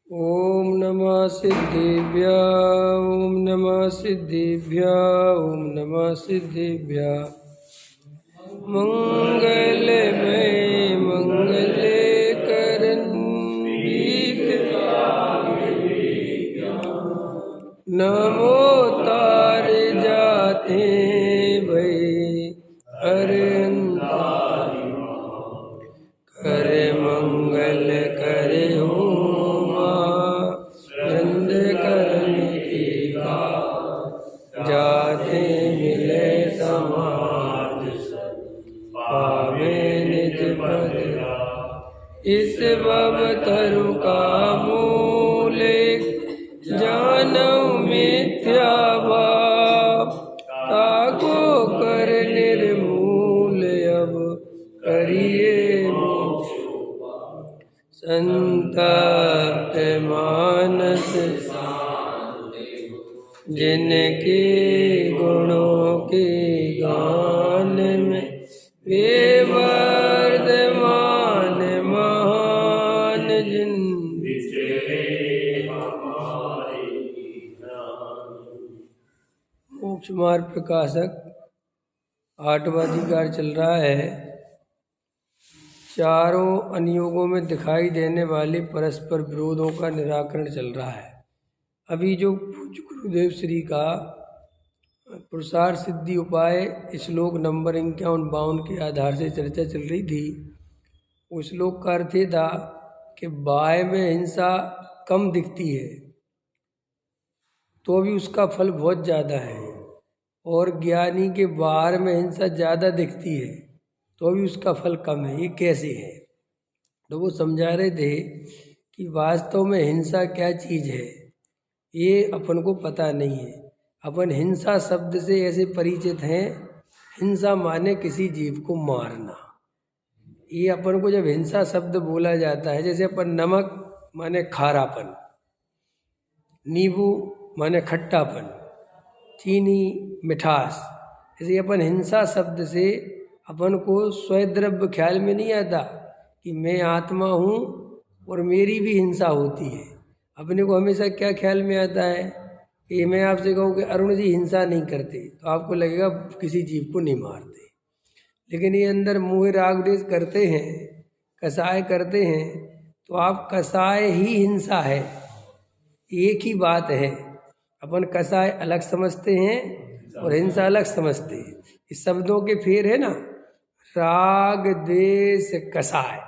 ओम नमः सिद्धिभ्य ओम नमः सिद्धिभ्य ओम नमः सिद्धिभ्य मंगलमय मंगलकरण नमो तार जाते भई करे मंगल करे होमा नंद करन की का जाते मिले समाज पावे निज पद इस भव तरु का मूले जानौ मिथ्या भाव ताको कर निर्मूल अब करिए संतप्त मानस जिनके गुणों के गान में वे वर्धमान महान जिन मोक्ष मार्ग प्रकाशक 8वां अधिकार चल रहा है। चारों अनुयोगों में दिखाई देने वाले परस्पर विरोधों का निराकरण चल रहा है। अभी जो गुरुदेव श्री का पुरुषार्थ सिद्धि उपाय श्लोक नंबर 51-52 के आधार से चर्चा चल रही थी। उस श्लोक का अर्थ ये था कि बाह्य में हिंसा कम दिखती है तो भी उसका फल बहुत ज़्यादा है, और ज्ञानी के बाहर में हिंसा ज़्यादा दिखती है तो भी उसका फल कम है। ये कैसे है? तो वो समझा रहे थे कि वास्तव में हिंसा क्या चीज़ है ये अपन को पता नहीं है। अपन हिंसा शब्द से ऐसे परिचित हैं, हिंसा माने किसी जीव को मारना। ये अपन को जब हिंसा शब्द बोला जाता है, जैसे अपन नमक माने खारापन, नींबू माने खट्टापन, चीनी मिठास, ऐसे अपन हिंसा शब्द से अपन को स्वद्रव्य ख्याल में नहीं आता कि मैं आत्मा हूँ और मेरी भी हिंसा होती है। अपने को हमेशा क्या ख्याल में आता है कि मैं आपसे कहूँ कि अरुण जी हिंसा नहीं करते तो आपको लगेगा किसी जीव को नहीं मारते, लेकिन ये अंदर मोह राग द्वेष करते हैं, कसाय करते हैं, तो आप कसाय ही हिंसा है। एक ही बात है। अपन कसाय अलग समझते हैं और हिंसा अलग समझते हैं। इस शब्दों के फेर है ना, राग द्वेष कसाय,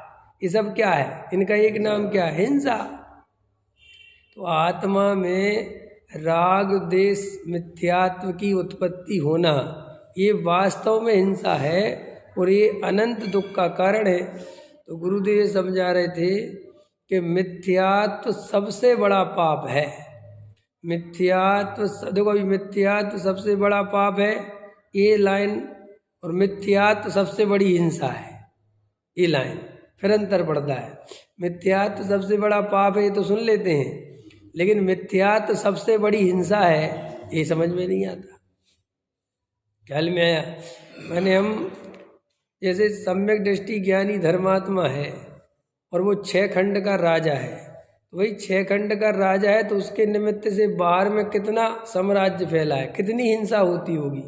ये सब क्या है? इनका एक नाम क्या है? हिंसा। तो आत्मा में राग द्वेष मिथ्यात्व की उत्पत्ति होना ये वास्तव में हिंसा है और ये अनंत दुख का कारण है। तो गुरुदेव समझा रहे थे कि मिथ्यात्व सबसे बड़ा पाप है। मिथ्यात्व, देखो अभी मिथ्यात्व सबसे बड़ा पाप है ये लाइन, और मिथ्यात्व सबसे बड़ी हिंसा है ये लाइन, फिर अंतर पड़ता है। मिथ्यात्व सबसे बड़ा पाप है ये तो सुन लेते हैं, लेकिन मिथ्यात्व सबसे बड़ी हिंसा है ये समझ में नहीं आता। ख्याल में आया? मैंने हम जैसे सम्यक दृष्टि ज्ञानी धर्मात्मा है और वो 6 खंड का राजा है, तो वही 6 खंड का राजा है तो उसके निमित्त से बाहर में कितना साम्राज्य फैला है, कितनी हिंसा होती होगी,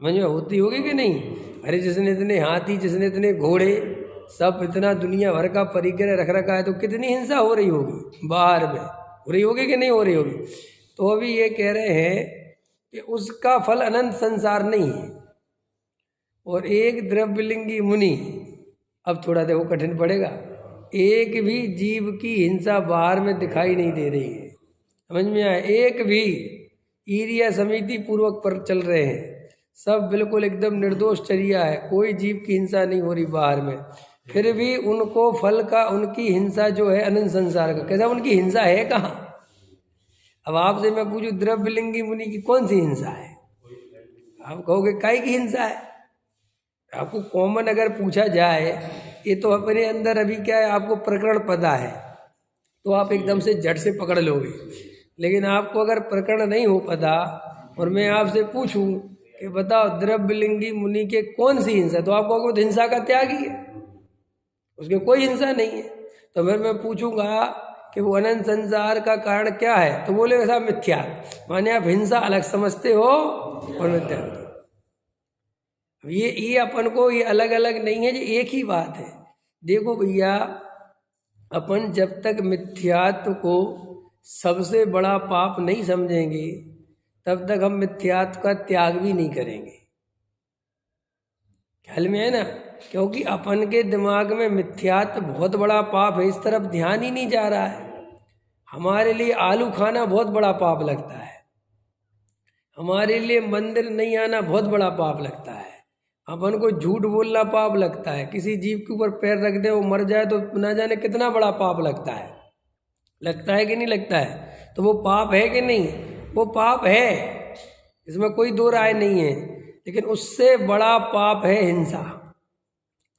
समझ में होती होगी कि नहीं? अरे जिसने इतने हाथी, जिसने इतने घोड़े, सब इतना दुनिया भर का परिग्रह रख रखा है तो कितनी हिंसा हो रही होगी, बाहर में हो रही होगी कि नहीं हो रही होगी? तो अभी ये कह रहे हैं कि उसका फल अनंत संसार नहीं है। और एक द्रव्यलिंगी मुनि, अब थोड़ा देखो कठिन पड़ेगा, एक भी जीव की हिंसा बाहर में दिखाई नहीं दे रही है, समझ में आया? एक भी ईर्ष्या समिति पूर्वक पर चल रहे हैं, सब बिल्कुल एकदम निर्दोष चर्या है, कोई जीव की हिंसा नहीं हो रही बाहर में, फिर भी उनको फल का, उनकी हिंसा जो है अनंत संसार का। कैसा उनकी हिंसा है कहाँ? अब आपसे मैं पूछूं द्रव्यलिंगी मुनि की कौन सी हिंसा है, आप कहोगे काय की हिंसा है। आपको कॉमन अगर पूछा जाए, ये तो अपने अंदर अभी क्या है, आपको प्रकरण पता है तो आप एकदम से झट से पकड़ लोगे, लेकिन आपको अगर प्रकरण नहीं हो पता और मैं आपसे पूछूं कि बताओ द्रव्यलिंगी मुनि के कौन सी हिंसा, तो आप कहोगे हिंसा का त्यागी है, उसके कोई हिंसा नहीं है। तो फिर मैं पूछूंगा कि वो अनंत संसार का कारण क्या है, तो बोले साहब मिथ्या। माने आप हिंसा अलग समझते हो और मिथ्या। ये अपन को ये अलग अलग नहीं है, ये एक ही बात है। देखो भैया, अपन जब तक मिथ्यात्व को सबसे बड़ा पाप नहीं समझेंगे तब तक हम मिथ्यात्व का त्याग भी नहीं करेंगे। ख्याल में है ना? क्योंकि अपन के दिमाग में मिथ्यात्व बहुत बड़ा पाप है, इस तरफ ध्यान ही नहीं जा रहा है। हमारे लिए आलू खाना बहुत बड़ा पाप लगता है, हमारे लिए मंदिर नहीं आना बहुत बड़ा पाप लगता है, अपन को झूठ बोलना पाप लगता है, किसी जीव के ऊपर पैर रख दे वो मर जाए तो ना जाने कितना बड़ा पाप लगता है। लगता है कि नहीं लगता है? तो वो पाप है कि नहीं? वो पाप है, इसमें कोई दो राय नहीं है। लेकिन उससे बड़ा पाप है हिंसा,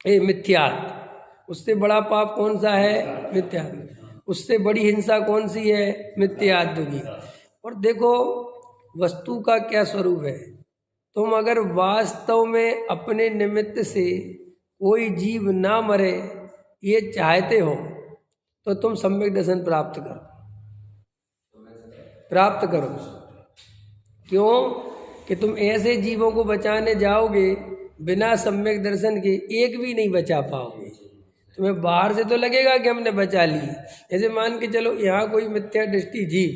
मिथ्यात्व। उससे बड़ा पाप कौन सा है? मिथ्यात्व। उससे बड़ी हिंसा कौन सी है? मिथ्यात्व की। और देखो वस्तु का क्या स्वरूप है। तुम अगर वास्तव में अपने निमित्त से कोई जीव ना मरे ये चाहते हो तो तुम सम्यक दर्शन प्राप्त करो। क्यों? कि तुम ऐसे जीवों को बचाने जाओगे बिना सम्यक दर्शन के एक भी नहीं बचा पाओगे। तुम्हें बाहर से तो लगेगा कि हमने बचा ली, जैसे मान के चलो यहाँ कोई मिथ्या दृष्टि जीव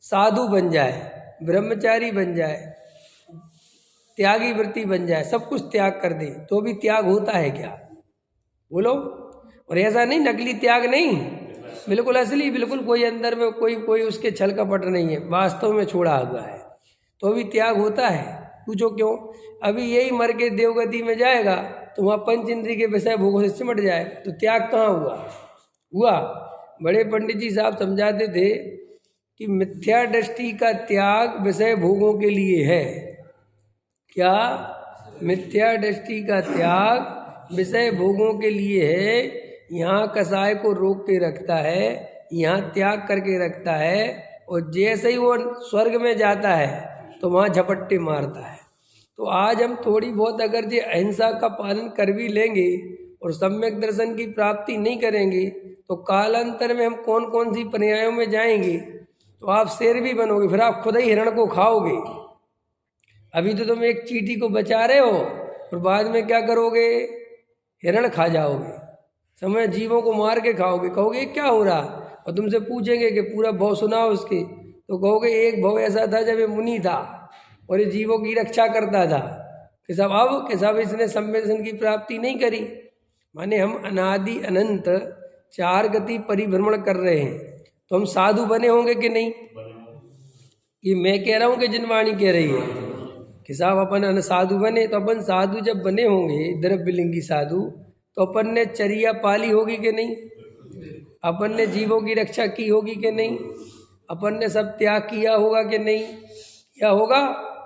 साधु बन जाए, ब्रह्मचारी बन जाए, त्यागी वृत्ति बन जाए, सब कुछ त्याग कर दे, तो भी त्याग होता है क्या? बोलो। और ऐसा नहीं नकली त्याग नहीं, बिल्कुल असली, बिल्कुल कोई अंदर में कोई उसके छल कपट नहीं है, वास्तव में छोड़ा हुआ है, तो भी त्याग होता है। पूछो क्यों? अभी यही मर के देवगति में जाएगा तो वहाँ पंच इंद्रिय के विषय भोगों से सिमट जाएगा, तो त्याग कहाँ हुआ? बड़े पंडित जी साहब समझाते थे कि मिथ्या दृष्टि का त्याग विषय भोगों के लिए है। क्या? मिथ्या दृष्टि का त्याग विषय भोगों के लिए है। यहाँ कसाय को रोक के रखता है, यहाँ त्याग करके रखता है, और जैसे ही वो स्वर्ग में जाता है तो वहाँ झपट्टे मारता है। तो आज हम थोड़ी बहुत अगर जो अहिंसा का पालन कर भी लेंगे और सम्यक दर्शन की प्राप्ति नहीं करेंगे तो कालांतर में हम कौन कौन सी पर्यायों में जाएंगे, तो आप शेर भी बनोगे, फिर आप खुद ही हिरण को खाओगे। अभी तो तुम एक चींटी को बचा रहे हो और बाद में क्या करोगे? हिरण खा जाओगे, समय जीवों को मार के खाओगे। कहोगे क्या हो रहा? और तुमसे पूछेंगे कि पूरा भाव सुनाओ उसके, तो कहोगे एक भाव ऐसा था जब ये मुनि था और ये जीवों की रक्षा करता था, कि सब इसने सम्मेलन की प्राप्ति नहीं करी। माने हम अनादि अनंत चार गति परिभ्रमण कर रहे हैं, तो हम साधु बने होंगे कि नहीं? ये मैं कह रहा हूँ कि जिनवाणी कह रही है कि साहब अपन साधु बने। तो अपन साधु जब बने होंगे द्रव्यलिंगी साधु, तो अपन ने चर्या पाली होगी कि नहीं? अपन ने जीवों की रक्षा की होगी कि नहीं? अपन ने सब त्याग किया होगा कि नहीं? क्या होगा?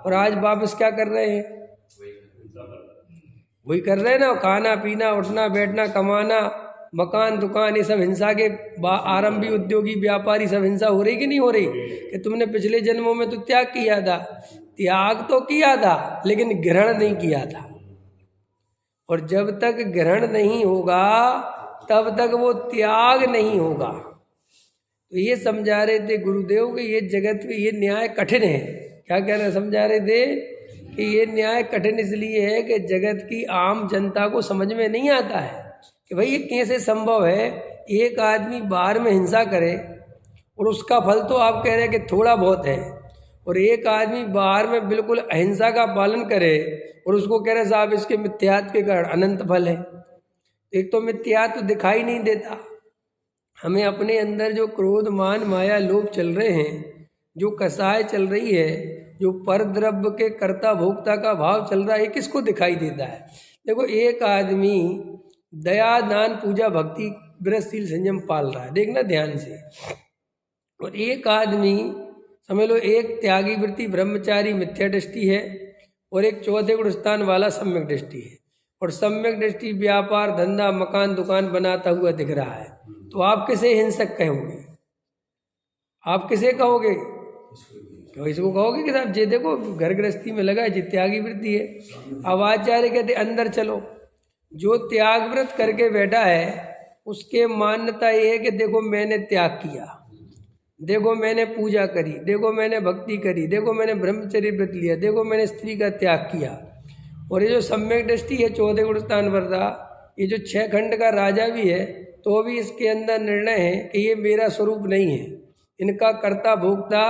और आज वापस क्या कर रहे हैं? वही कर रहे हैं ना। खाना पीना, उठना बैठना, कमाना, मकान दुकान, ये सब हिंसा के आरंभी उद्योगी व्यापारी सब हिंसा हो रही कि नहीं हो रही? कि तुमने पिछले जन्मों में तो त्याग किया था, त्याग तो किया था लेकिन ग्रहण नहीं किया था। और जब तक ग्रहण नहीं होगा तब तक वो त्याग नहीं होगा। तो ये समझा रहे थे गुरुदेव कि ये जगत में ये न्याय कठिन है। क्या कहना समझा रहे थे? कि ये न्याय कठिन इसलिए है कि जगत की आम जनता को समझ में नहीं आता है कि भाई ये कैसे संभव है एक आदमी बाहर में हिंसा करे और उसका फल तो आप कह रहे हैं कि थोड़ा बहुत है, और एक आदमी बाहर में बिल्कुल अहिंसा का पालन करे और उसको कह रहे साहब इसके मिथ्यात्व के कारण अनंत फल है। एक तो मिथ्यात्व दिखाई नहीं देता। हमें अपने अंदर जो क्रोध मान माया लोभ चल रहे हैं, जो कसाय चल रही है, जो पर द्रव्य के कर्ता भोक्ता का भाव चल रहा है, किसको दिखाई देता है? देखो एक आदमी दया दान पूजा भक्ति व्रतशील संयम पाल रहा है, देखना ध्यान से, और एक आदमी समझ लो एक त्यागी वृत्ति ब्रह्मचारी मिथ्या दृष्टि है और एक चौथे गुण स्थान वाला सम्यक दृष्टि है, और सम्यक दृष्टि व्यापार धंधा मकान दुकान बनाता हुआ दिख रहा है। तो आप किसे हिंसक कहोगे? आप किसे कहोगे? क्यों इसको कहोगे कि साहब जे देखो घर गृहस्थी में लगा है, जी त्यागी वृत्ति है। अब आचार्य कहते अंदर चलो, जो त्याग व्रत करके बैठा है उसके मान्यता ये है कि देखो मैंने त्याग किया, देखो मैंने पूजा करी, देखो मैंने भक्ति करी, देखो मैंने ब्रह्मचर्य व्रत लिया, देखो मैंने स्त्री का त्याग किया। और ये जो सम्यक दृष्टि है 14 गुण स्थान वर्धा, ये जो 6 खंड का राजा भी है तो भी इसके अंदर निर्णय है कि ये मेरा स्वरूप नहीं है, इनका कर्ता भोक्ता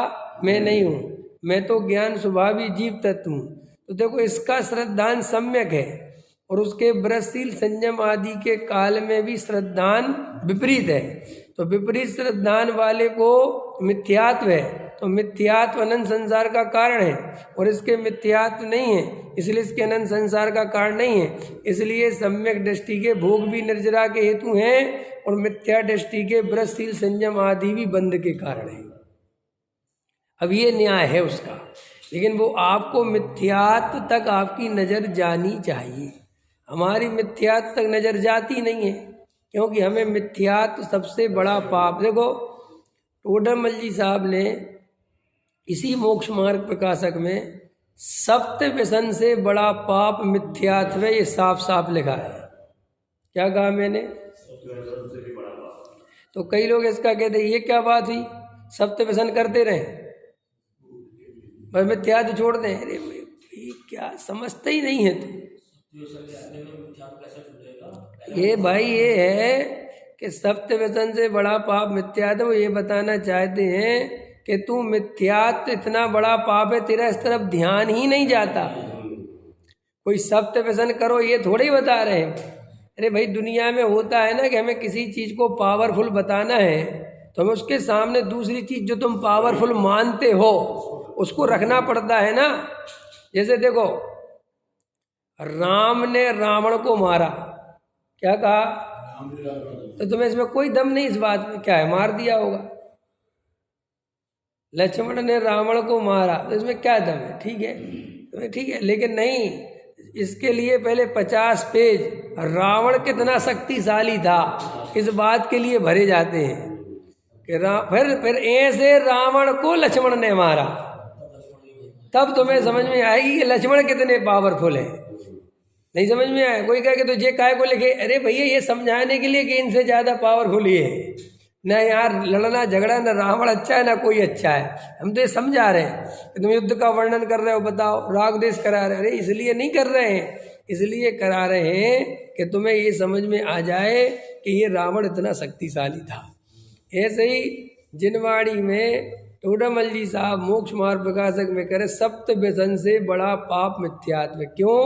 मैं नहीं हूँ, मैं तो ज्ञान स्वभावी जीव तत्व हूँ। तो देखो इसका श्रद्धान सम्यक है और उसके व्रतशील संयम आदि के काल में भी श्रद्धान विपरीत है। तो विपरीत श्रद्धान वाले को मिथ्यात्व है, तो मिथ्यात्व अनंत संसार का कारण है और इसके मिथ्यात्व नहीं है, इसलिए इसके अनंत संसार का कारण नहीं है। इसलिए सम्यक दृष्टि के भोग भी निर्जरा के हेतु हैं और मिथ्या दृष्टि के व्रतशील संयम आदि भी बंध के कारण है। अब ये न्याय है उसका, लेकिन वो आपको मिथ्यात्व तक आपकी नज़र जानी चाहिए। हमारी मिथ्यात्व तक नज़र जाती नहीं है, क्योंकि हमें मिथ्यात्व सबसे बड़ा पाप। देखो टोडरमल जी साहब ने इसी मोक्ष मार्ग प्रकाशक में सप्त व्यसन से बड़ा पाप मिथ्यात्व है, ये साफ साफ लिखा है। क्या कहा मैंने? तो कई लोग इसका कहते हैं ये क्या बात हुई, सप्त व्यसन करते रहे पर मिथ्यात्व छोड़ दें। अरे ये क्या समझते ही नहीं है तू। ये भाई ये है कि सप्त व्यसन से बड़ा पाप मिथ्यात्व, ये बताना चाहते हैं कि तू मिथ्यात्व इतना बड़ा पाप है, तेरा इस तरफ ध्यान ही नहीं जाता। कोई सप्त व्यसन करो ये थोड़े ही बता रहे हैं। अरे भाई दुनिया में होता है ना कि हमें किसी चीज़ को पावरफुल बताना है तो हमें उसके सामने दूसरी चीज़ जो तुम पावरफुल मानते हो उसको रखना पड़ता है ना। जैसे देखो राम ने रावण को मारा, क्या कहा? तो तुम्हें इसमें कोई दम नहीं इस बात में, क्या है मार दिया होगा। लक्ष्मण ने रावण को मारा तो इसमें क्या दम है? ठीक है, ठीक है, लेकिन नहीं, इसके लिए पहले 50 पेज रावण कितना शक्तिशाली था इस बात के लिए भरे जाते हैं कि फिर ऐसे रावण को लक्ष्मण ने मारा, तब तुम्हें समझ में आएगी कि लक्ष्मण कितने पावरफुल है। नहीं समझ में आया? कोई कहे कि तो ये काय को लिखे, अरे भैया ये समझाने के लिए कि इनसे ज़्यादा पावरफुल ये है ना। यार लड़ना झगड़ा ना रावण अच्छा है ना कोई अच्छा है, हम तो ये समझा रहे हैं कि तुम युद्ध का वर्णन कर रहे हो, बताओ राग देश करा रहे। अरे इसलिए नहीं कर रहे हैं, इसलिए करा रहे हैं कि तुम्हें ये समझ में आ जाए कि ये रावण इतना शक्तिशाली था। ऐसे ही जिनवाड़ी में टोडरमल जी साहब मोक्ष मार्ग प्रकाशक में कह रहे सप्त व्यसन से बड़ा पाप मिथ्यात्व। क्यों?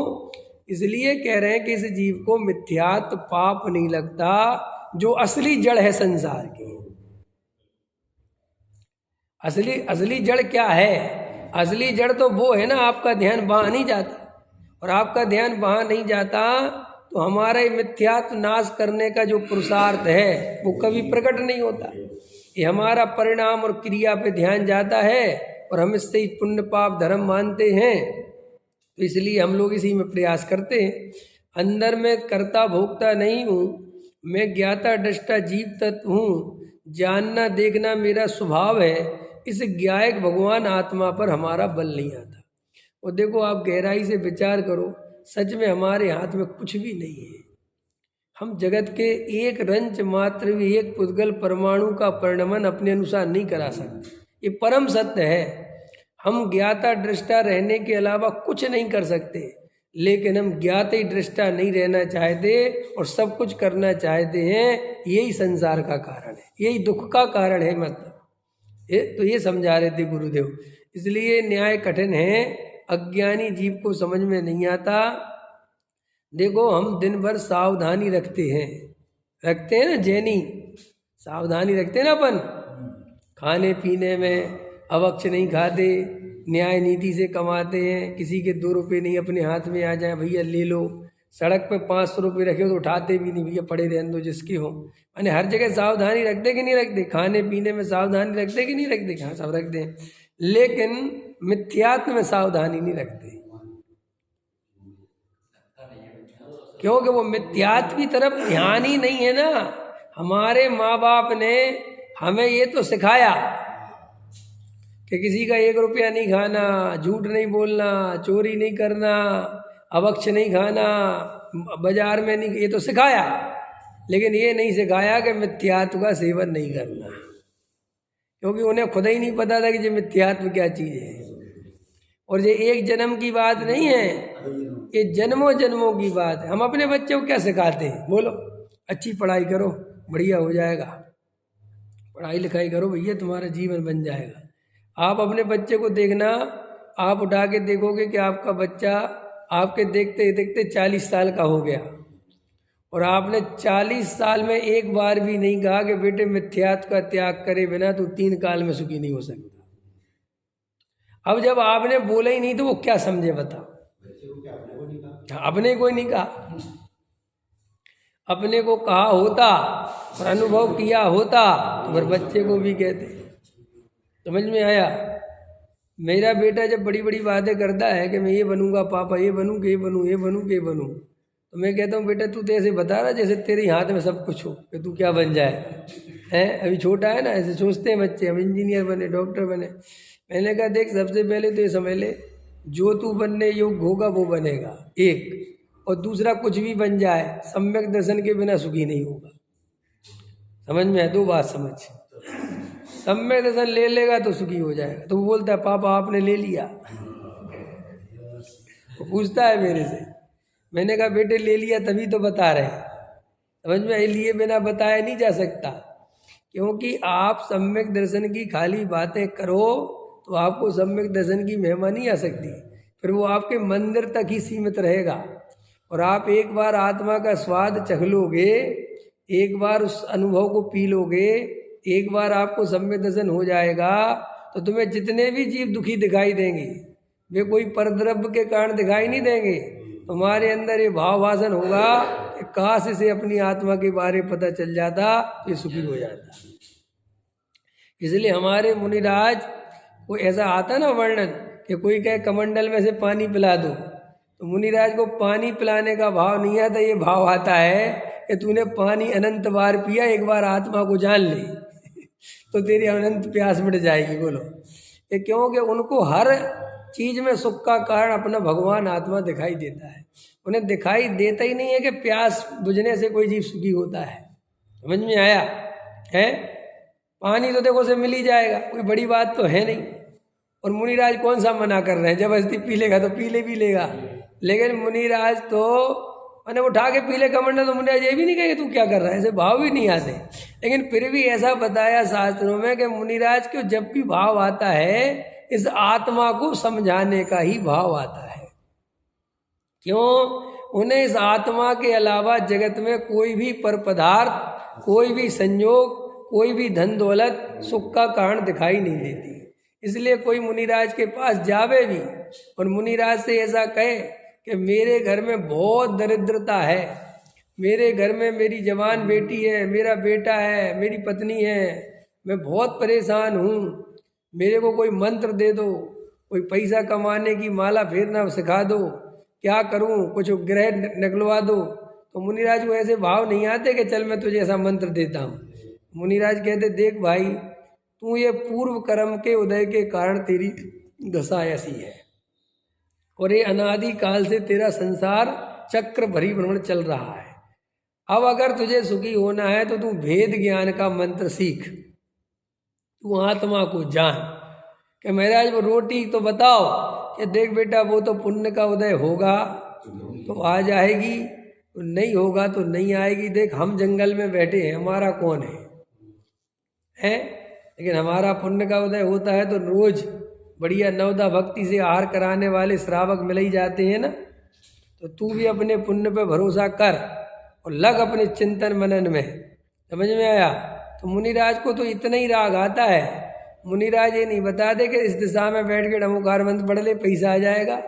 इसलिए कह रहे हैं कि इस जीव को मिथ्यात्व पाप नहीं लगता जो असली जड़ है संसार की। असली जड़ क्या है? असली जड़ तो वो है ना, आपका ध्यान वहाँ नहीं जाता, और आपका ध्यान वहाँ नहीं जाता तो हमारा मिथ्यात्व नाश करने का जो पुरुषार्थ है वो कभी प्रकट नहीं होता। ये हमारा परिणाम और क्रिया पे ध्यान जाता है और हम इससे ही पुण्य पाप धर्म मानते हैं, तो इसलिए हम लोग इसी में प्रयास करते हैं। अंदर में कर्ता भोक्ता नहीं हूँ, मैं ज्ञाता दृष्टा जीव तत्व हूँ, जानना देखना मेरा स्वभाव है। इस ज्ञायक भगवान आत्मा पर हमारा बल नहीं आता। और देखो आप गहराई से विचार करो, सच में हमारे हाथ में कुछ भी नहीं है। हम जगत के एक रंच मात्र भी, एक पुद्गल परमाणु का परिणमन अपने अनुसार नहीं करा सकते, ये परम सत्य है। हम ज्ञाता दृष्टा रहने के अलावा कुछ नहीं कर सकते, लेकिन हम ज्ञात ही दृष्टा नहीं रहना चाहते और सब कुछ करना चाहते हैं। यही संसार का कारण है, यही दुख का कारण है। मतलब तो ये समझा रहे थे गुरुदेव। इसलिए न्याय कठिन है, अज्ञानी जीव को समझ में नहीं आता। देखो हम दिन भर सावधानी रखते हैं ना, जैनी सावधानी रखते हैं ना अपन, खाने पीने में अवक्ष नहीं खाते, न्याय नीति से कमाते हैं, किसी के 2 रुपये नहीं अपने हाथ में आ जाए भैया ले लो। सड़क पे 500 रुपये रखे हो तो उठाते भी नहीं, भैया पड़े रहने दो जिसके हो। मैंने हर जगह सावधानी रखते कि नहीं रखते? खाने पीने में सावधानी रखते कि नहीं रखते? हाँ सब रखते हैं, लेकिन मिथ्यात्व में सावधानी नहीं रखते, क्योंकि वो मिथ्यात्व की तरफ ध्यान ही नहीं है ना। हमारे माँ बाप ने हमें ये तो सिखाया कि किसी का 1 रुपया नहीं खाना, झूठ नहीं बोलना, चोरी नहीं करना, अवक्ष नहीं खाना, बाजार में नहीं, ये तो सिखाया। लेकिन ये नहीं सिखाया कि मिथ्यात्व का सेवन नहीं करना, क्योंकि उन्हें खुद ही नहीं पता था कि ये मिथ्यात्व क्या चीज़ है। और ये एक जन्म की बात नहीं है, ये जन्मों जन्मों की बात है। हम अपने बच्चों को क्या सिखाते हैं? बोलो, अच्छी पढ़ाई करो, बढ़िया हो जाएगा, पढ़ाई लिखाई करो भैया, तुम्हारा जीवन बन जाएगा। आप अपने बच्चे को देखना, आप उठा के देखोगे कि आपका बच्चा आपके देखते देखते 40 साल का हो गया, और आपने 40 साल में एक बार भी नहीं कहा कि बेटे मिथ्यात्व का त्याग करे बिना तू 3 काल में सुखी नहीं हो सकता। अब जब आपने बोला ही नहीं तो वो क्या समझे बताओ? अपने को नहीं कहा, अपने को कहा होता और अनुभव किया होता तो फिर बच्चे को भी कहते। समझ में आया? मेरा बेटा जब बड़ी बड़ी बातें करता है कि मैं ये बनूंगा पापा, ये बनूँ कि ये बनूँ, ये बनूँ कि ये बनूँ, तो मैं कहता हूँ बेटा तू तो ऐसे बता रहा जैसे तेरे हाथ में सब कुछ हो कि तू क्या बन जाए है। अभी छोटा है ना, ऐसे सोचते हैं बच्चे हम इंजीनियर बने, डॉक्टर बने। मैंने कहा देख, सबसे पहले तो ये समझ ले, जो तू बनने योग्य होगा वो बनेगा, एक। और दूसरा, कुछ भी बन जाए सम्यक दर्शन के बिना सुखी नहीं होगा। समझ में है? दो बात समझ, सम्यक दर्शन ले लेगा तो सुखी हो जाएगा। तो वो बोलता है पापा आपने ले लिया, वो पूछता है मेरे से। मैंने कहा बेटे ले लिया तभी तो बता रहे हैं। समझ में? लिए बिना बताया नहीं जा सकता, क्योंकि आप सम्यक दर्शन की खाली बातें करो तो आपको सम्यक दर्शन की महिमा नहीं आ सकती, फिर वो आपके मंदिर तक ही सीमित रहेगा। और आप एक बार आत्मा का स्वाद चख लोगे, एक बार उस अनुभव को पी लोगे, एक बार आपको सम्यक दर्शन हो जाएगा, तो तुम्हें जितने भी जीव दुखी दिखाई देंगे वे कोई परद्रव्य के कारण दिखाई नहीं देंगे। तुम्हारे अंदर ये भाव भाषण होगा कि काश इसे अपनी आत्मा के बारे में पता चल जाता तो ये सुखी हो जाता। इसलिए हमारे मुनिराज को ऐसा आता ना वर्णन कि कोई कहे कमंडल में से पानी पिला दो, तो मुनिराज को पानी पिलाने का भाव नहीं आता, ये भाव आता है कि तूने पानी अनंत बार पिया, एक बार आत्मा को जान ले तो तेरी अनंत प्यास मिट जाएगी। बोलो, ये क्योंकि उनको हर चीज में सुख का कारण अपना भगवान आत्मा दिखाई देता है। उन्हें दिखाई देता ही नहीं है कि प्यास बुझने से कोई जीव सुखी होता है। समझ में आया है? पानी तो देखो से मिल ही जाएगा, कोई बड़ी बात तो है नहीं। और मुनिराज कौन सा मना कर रहे हैं? जबरदस्ती पी लेगा तो पी लेगा। लेकिन मुनिराज तो मैंने उठा के पीले कमंडल, तो मुनिराज ये भी नहीं कहेंगे तू क्या कर रहा है, ऐसे भाव भी नहीं आते। लेकिन फिर भी ऐसा बताया शास्त्रों में कि मुनिराज को जब भी भाव आता है इस आत्मा को समझाने का ही भाव आता है। क्यों? उन्हें इस आत्मा के अलावा जगत में कोई भी पर पदार्थ, कोई भी संयोग, कोई भी धन दौलत सुख का कारण दिखाई नहीं देती। इसलिए कोई मुनिराज के पास जावे भी और मुनिराज से ऐसा कहे कि मेरे घर में बहुत दरिद्रता है, मेरे घर में मेरी जवान बेटी है, मेरा बेटा है, मेरी पत्नी है, मैं बहुत परेशान हूँ, मेरे को कोई मंत्र दे दो, कोई पैसा कमाने की माला फेरना सिखा दो, क्या करूँ, कुछ ग्रह निकलवा दो। तो मुनिराज को ऐसे भाव नहीं आते कि चल मैं तुझे ऐसा मंत्र देता हूँ। मुनिराज कहते देख भाई, तू ये पूर्व कर्म के उदय के कारण तेरी दशा ऐसी है, और ये अनादि काल से तेरा संसार चक्र भरी भ्रमण चल रहा है। अब अगर तुझे सुखी होना है तो तू भेद ज्ञान का मंत्र सीख, तू आत्मा को जान कि महाराज वो रोटी तो बताओ कि देख बेटा वो तो पुण्य का उदय होगा तो आ जाएगी, तो नहीं होगा तो नहीं आएगी। देख हम जंगल में बैठे हैं, हमारा कौन है? लेकिन हमारा पुण्य का उदय होता है तो रोज बढ़िया नवदा भक्ति से आहार कराने वाले श्रावक मिल ही जाते हैं ना। तो तू भी अपने पुण्य पे भरोसा कर और लग अपने चिंतन मनन में। समझ में आया? तो मुनिराज को तो इतना ही राग आता है, मुनिराज ये नहीं बता दे कि इस दिशा में बैठ के नमोकार मंत्र पढ़ ले पैसा आ जाएगा,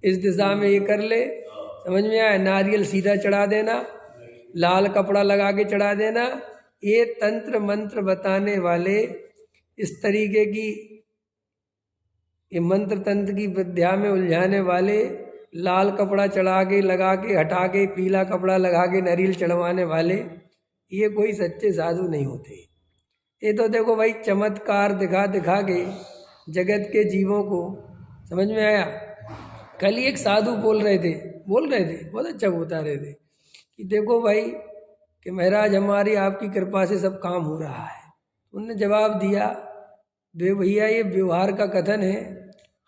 इस दिशा में ये कर ले। समझ में आया? नारियल सीधा चढ़ा देना, लाल कपड़ा लगा के चढ़ा देना। ये तंत्र मंत्र बताने वाले, इस तरीके की ये मंत्र तंत्र की विद्या में उलझाने वाले, लाल कपड़ा चढ़ा के लगा के हटा के पीला कपड़ा लगा के नारियल चढ़वाने वाले, ये कोई सच्चे साधु नहीं होते। ये तो देखो भाई चमत्कार दिखा दिखा के जगत के जीवों को। समझ में आया? कल ही एक साधु बोल रहे थे, बहुत अच्छा बता रहे थे कि देखो भाई कि महाराज हमारी आपकी कृपा से सब काम हो रहा है। उनने जवाब दिया, बे भैया ये व्यवहार का कथन है,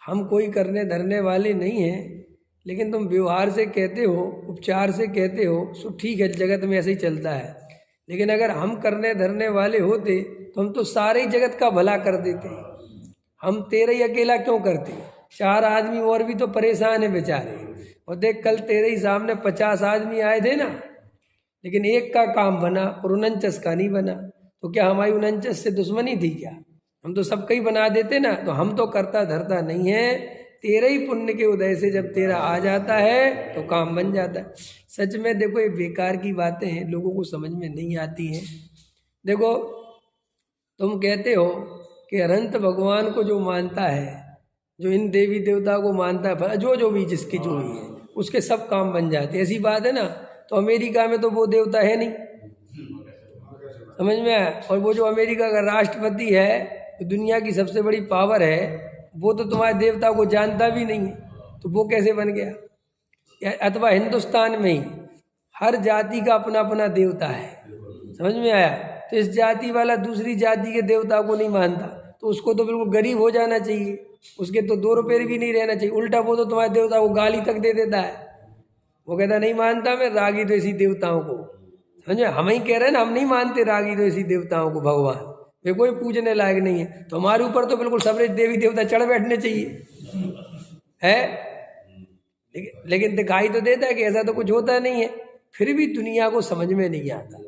हम कोई करने धरने वाले नहीं हैं, लेकिन तुम व्यवहार से कहते हो, उपचार से कहते हो, सो ठीक है, जगत में ऐसे ही चलता है। लेकिन अगर हम करने धरने वाले होते तो हम तो सारे ही जगत का भला कर देते। हम तेरे ही अकेला क्यों करते? 4 आदमी और भी तो परेशान है बेचारे। और देख कल तेरे ही सामने 50 आदमी आए थे ना, लेकिन एक का काम बना और 49 का नहीं बना। तो क्या हमारी 49 से दुश्मनी थी क्या? हम तो सबका ही बना देते ना। तो हम तो करता धरता नहीं है, तेरे ही पुण्य के उदय से जब तेरा आ जाता है तो काम बन जाता है। सच में देखो ये बेकार की बातें हैं, लोगों को समझ में नहीं आती हैं। देखो तुम कहते हो कि अनंत भगवान को जो मानता है, जो इन देवी देवता को मानता है, जो भी जिसकी जो भी है उसके सब काम बन जाते हैं, ऐसी बात है ना। तो अमेरिका में तो वो देवता है नहीं, समझ में आया? और वो जो अमेरिका का राष्ट्रपति है, तो दुनिया की सबसे बड़ी पावर है, वो तो तुम्हारे देवता को जानता भी नहीं है, तो वो कैसे बन गया? अथवा हिंदुस्तान में ही हर जाति का अपना अपना देवता है, समझ में आया? तो इस जाति वाला दूसरी जाति के देवता को नहीं मानता, तो उसको तो बिल्कुल गरीब हो जाना चाहिए, उसके तो 2 रुपये भी नहीं रहना चाहिए। उल्टा वो तो तुम्हारे देवता को गाली तक दे देता है। वो कहता नहीं मानता मैं रागी तो इसी देवताओं को, समझे? हम ही कह रहे हैं ना, हम नहीं मानते रागी तो इसी देवताओं को, भगवान वे कोई पूजने लायक नहीं है। तो हमारे ऊपर तो बिल्कुल सब देवी देवता चढ़ बैठने चाहिए है। लेकिन दिखाई तो देता है कि ऐसा तो कुछ होता नहीं है, फिर भी दुनिया को समझ में नहीं आता।